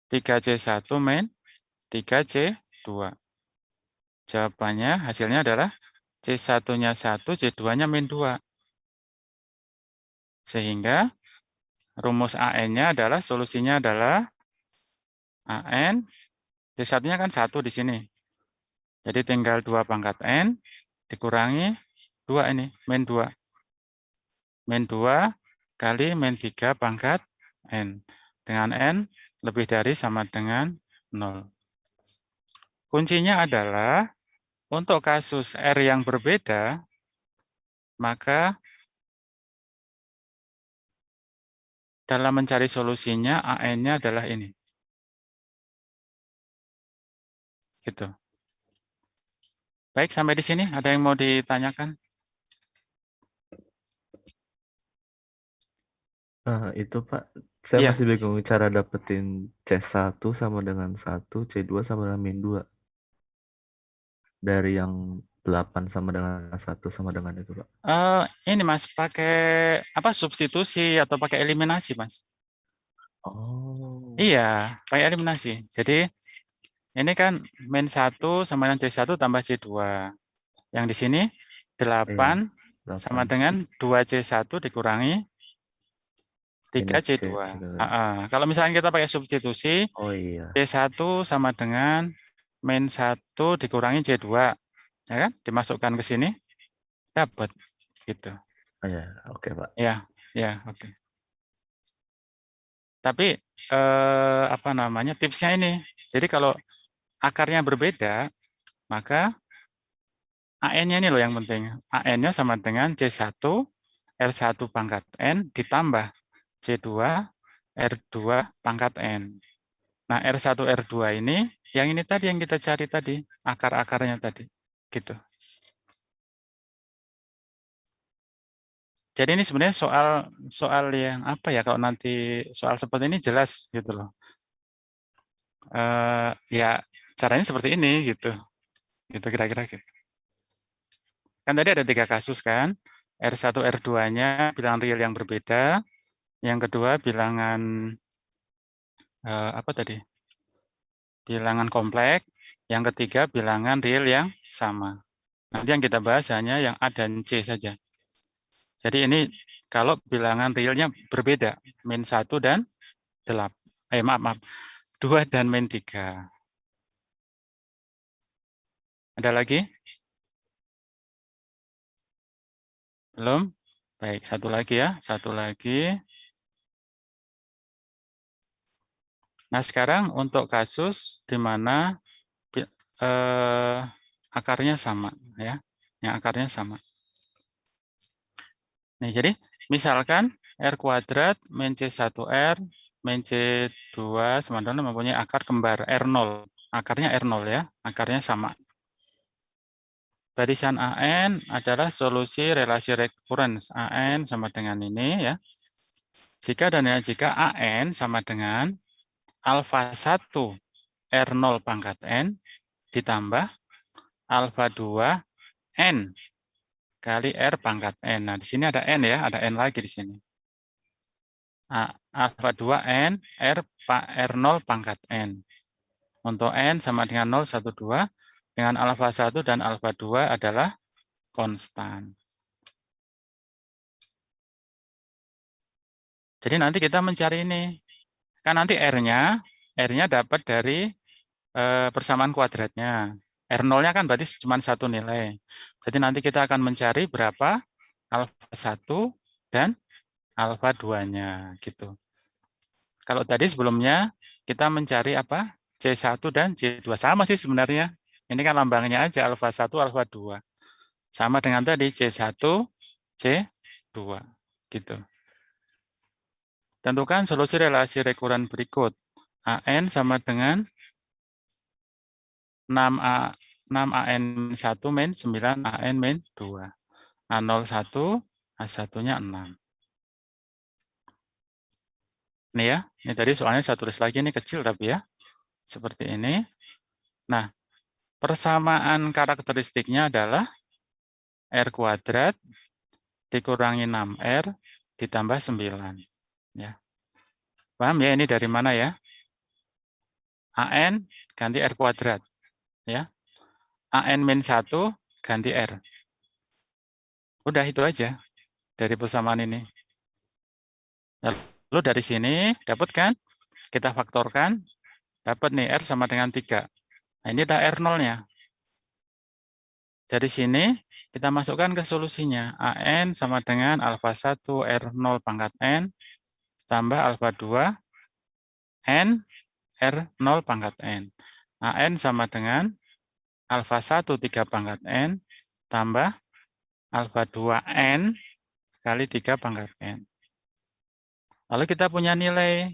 3C1 min 3C2. Jawabannya, hasilnya adalah C1-nya 1, C2-nya min 2. Sehingga rumus AN-nya adalah, solusinya adalah AN, C1-nya kan 1 di sini. Jadi tinggal 2 pangkat N dikurangi 2 ini, min 2. Min 2 kali min 3 pangkat N. Dengan N lebih dari sama dengan 0. Kuncinya adalah, untuk kasus R yang berbeda, maka dalam mencari solusinya, AN-nya adalah ini. Gitu. Baik, sampai di sini. Ada yang mau ditanyakan? Itu Pak, saya Iya. masih bingung cara dapetin C1 sama dengan 1, C2 sama dengan min 2. dari yang 8 sama dengan 1 sama dengan itu, Pak? Ini Mas, pakai apa substitusi atau pakai eliminasi, Mas? Oh. Iya, pakai eliminasi. Jadi ini kan min 1 sama dengan C1 tambah C2. Yang di sini 8 sama 8. dengan 2C1 dikurangi 3C2. Minus C. Kalau misalnya kita pakai substitusi, Oh iya. C1 sama dengan min 1 dikurangi C2. Ya kan? Dimasukkan ke sini, dapat. Gitu. Oh, ya, oke, Pak. Ya, oke. Tapi apa namanya tipsnya ini. Jadi kalau akarnya berbeda, maka AN-nya ini loh yang penting. AN-nya sama dengan C1 R1 pangkat N ditambah C2 R2 pangkat N. Nah, R1 R2 ini yang ini tadi yang kita cari tadi, akar-akarnya tadi. Gitu. Jadi ini sebenarnya soal yang apa ya, kalau nanti soal seperti ini jelas gitu loh. Ya caranya seperti ini gitu. Gitu kira-kira gitu. Kan tadi ada 3 kasus kan. R1 R2-nya bilangan real yang berbeda. Yang kedua bilangan apa tadi? Bilangan kompleks. Yang ketiga bilangan real yang sama. Nanti yang kita bahas hanya yang A dan C saja. Jadi ini kalau bilangan realnya berbeda, min 1 dan 8. Maaf, 2 dan min 3. Ada lagi? Belum? Baik, satu lagi ya, satu lagi. Nah, sekarang untuk kasus di mana akarnya sama ya. Yang akarnya sama. Nih, jadi misalkan R kuadrat min C1R min C2 sama dengan mempunyai akar kembar R0. Akarnya R0 ya, akarnya sama. Barisan AN adalah solusi relasi recurrence AN sama dengan ini ya. Jika dan ya jika AN sama dengan alfa 1 R0 pangkat N ditambah alfa 2 N kali R pangkat N. Nah, di sini ada N ya, ada N lagi di sini. Alfa 2 N R0 pangkat N. Untuk N sama dengan 0, 1, 2. Dengan alfa 1 dan alfa 2 adalah konstan. Jadi nanti kita mencari ini. Kan nanti R-nya dapat dari persamaan kuadratnya. R0-nya kan berarti cuma satu nilai. Jadi nanti kita akan mencari berapa alfa 1 dan alfa 2-nya gitu. Kalau tadi sebelumnya kita mencari apa? C1 dan C2 sama sih sebenarnya. Ini kan lambangnya aja alfa 1 alfa 2. Sama dengan tadi C1 C2 gitu. Tentukan solusi relasi rekuren berikut. AN sama dengan 6AN-1 min 9AN min 2. A01, A1-nya 6. Ini ya, ini tadi soalnya saya tulis lagi, ini kecil tapi ya. Seperti ini. Nah, persamaan karakteristiknya adalah R kuadrat dikurangi 6R ditambah 9. Ya. Paham ya ini dari mana ya? AN ganti R kuadrat. Ya. AN min 1 ganti R. Udah itu aja dari persamaan ini. Lalu dari sini dapat kan? Kita faktorkan. Dapat nih R sama dengan 3. Nah, ini ada R0-nya. Dari sini kita masukkan ke solusinya. AN sama dengan alfa 1 R0 pangkat N tambah alfa 2 N R0 pangkat N. AN sama dengan alfa 1 3 pangkat N tambah alfa 2 N kali 3 pangkat N. Lalu kita punya nilai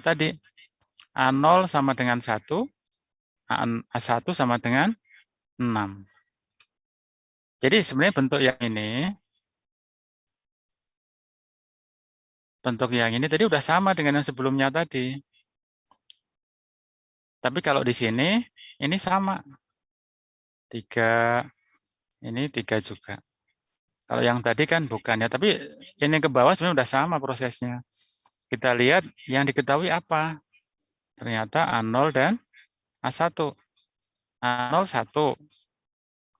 tadi A0 sama dengan 1, A1 sama dengan 6. Jadi sebenarnya bentuk yang ini tadi udah sama dengan yang sebelumnya tadi. Tapi kalau di sini, ini sama. 3, ini 3 juga. Kalau yang tadi kan bukan ya, tapi ini ke bawah sebenarnya udah sama prosesnya. Kita lihat yang diketahui apa. Ternyata A0 dan A1. A0 1.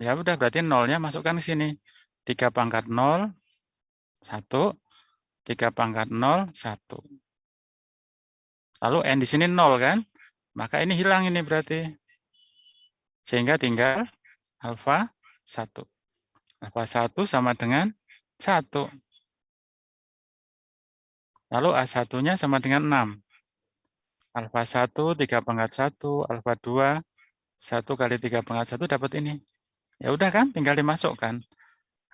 Ya udah berarti nolnya masukkan ke sini. 3 pangkat 0, 1. 3 pangkat 0, 1. Lalu N di sini 0 kan? Maka ini hilang ini berarti. Sehingga tinggal alfa 1. Alfa 1 sama dengan 1. Lalu A1-nya sama dengan 6. Alfa 1, 3 pangkat 1, alfa 2, 1 kali 3 pangkat 1 dapat ini. Ya udah kan, tinggal dimasukkan.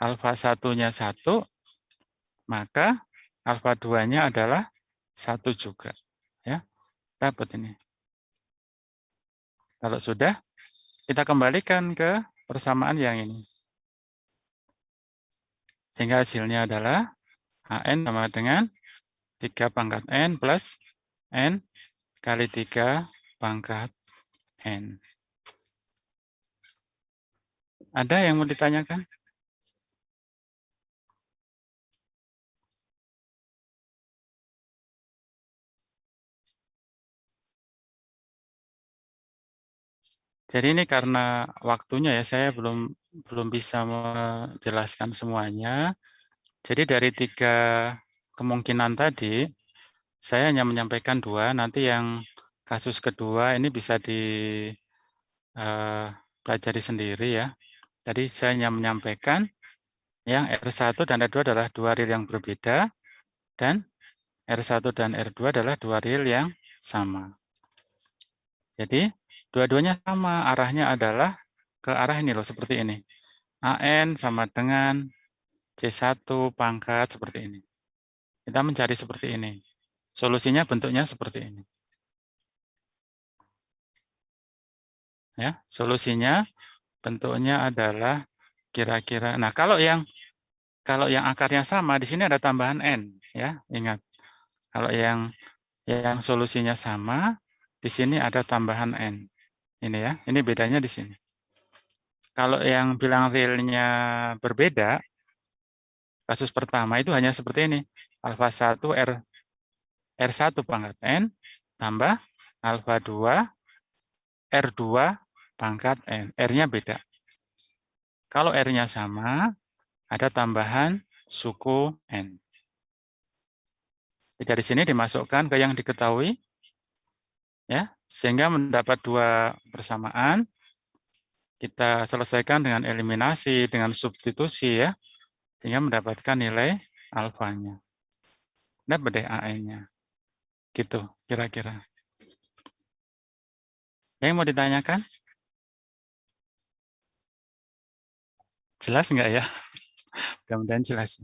Alfa 1-nya 1, maka alfa 2-nya adalah 1 juga. Ya, dapat ini. Kalau sudah, kita kembalikan ke persamaan yang ini. Sehingga hasilnya adalah AN sama dengan 3 pangkat N plus N kali 3 pangkat N. Ada yang mau ditanyakan? Jadi ini karena waktunya ya, saya belum bisa menjelaskan semuanya. Jadi dari 3 kemungkinan tadi, saya hanya menyampaikan 2. Nanti yang kasus kedua ini bisa dipelajari sendiri ya. Tadi saya hanya menyampaikan yang R1 dan R2 adalah 2 real yang berbeda, dan R1 dan R2 adalah 2 real yang sama. Jadi dua-duanya sama, arahnya adalah ke arah ini loh, seperti ini. AN sama dengan C1 pangkat seperti ini. Kita mencari seperti ini. Solusinya bentuknya seperti ini. Ya, solusinya bentuknya adalah kira-kira. Nah, kalau yang akarnya sama, di sini ada tambahan N, ya, ingat. Kalau yang solusinya sama, di sini ada tambahan N. Ini ya, ini bedanya di sini. Kalau yang bilang realnya berbeda, kasus pertama itu hanya seperti ini. Alfa 1 R1 pangkat N tambah alfa 2 R2 pangkat N. R-nya beda. Kalau R-nya sama, ada tambahan suku N. Dari sini dimasukkan ke yang diketahui, ya, sehingga mendapat 2 persamaan. Kita selesaikan dengan eliminasi, dengan substitusi ya, sehingga mendapatkan nilai alfanya. Dapat deh AN-nya. Gitu, kira-kira. Yang mau ditanyakan? Jelas enggak ya? Mudah-mudahan jelas.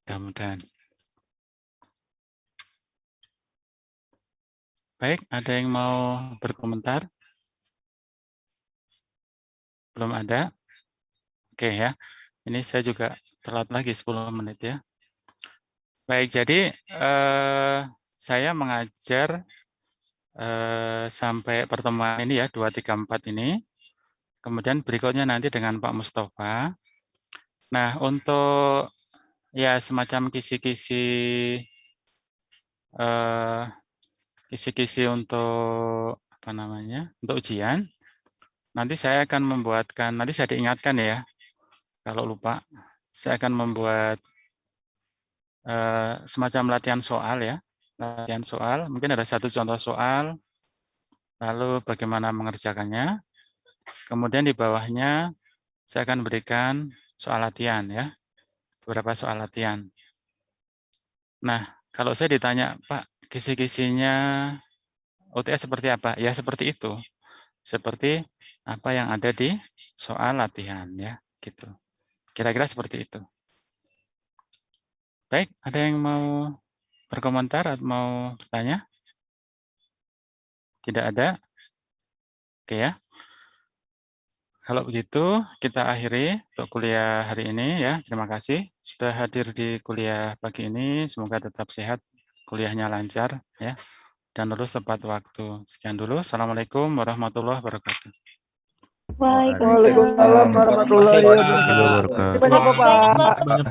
Mudah-mudahan. Baik, ada yang mau berkomentar? Belum ada? Oke ya. Ini saya juga telat lagi 10 menit ya. Baik, jadi saya mengajar sampai pertemuan ini ya, 2, 3, 4 ini. Kemudian berikutnya nanti dengan Pak Mustafa. Nah, untuk ya semacam kisi-kisi untuk apa namanya? Untuk ujian. Nanti saya akan membuatkan, nanti saya diingatkan ya. Kalau lupa, saya akan membuat semacam latihan soal ya. Latihan soal, mungkin ada 1 contoh soal, lalu bagaimana mengerjakannya. Kemudian di bawahnya saya akan berikan soal latihan ya, beberapa soal latihan. Nah, kalau saya ditanya, Pak, kisi-kisinya UTS seperti apa? Ya seperti itu, seperti apa yang ada di soal latihan ya, gitu. Kira-kira seperti itu. Baik, ada yang mau berkomentar atau mau bertanya? Tidak ada? Oke ya. Kalau begitu, kita akhiri untuk kuliah hari ini ya. Terima kasih sudah hadir di kuliah pagi ini. Semoga tetap sehat, kuliahnya lancar ya, dan lulus tepat waktu. Sekian dulu. Assalamualaikum warahmatullahi wabarakatuh. Waalaikumsalam. Waalaikumsalam warahmatullahi warahmatullahi wabarakatuh. wabarakatuh. Terima kasih banyak Bapak. Banyak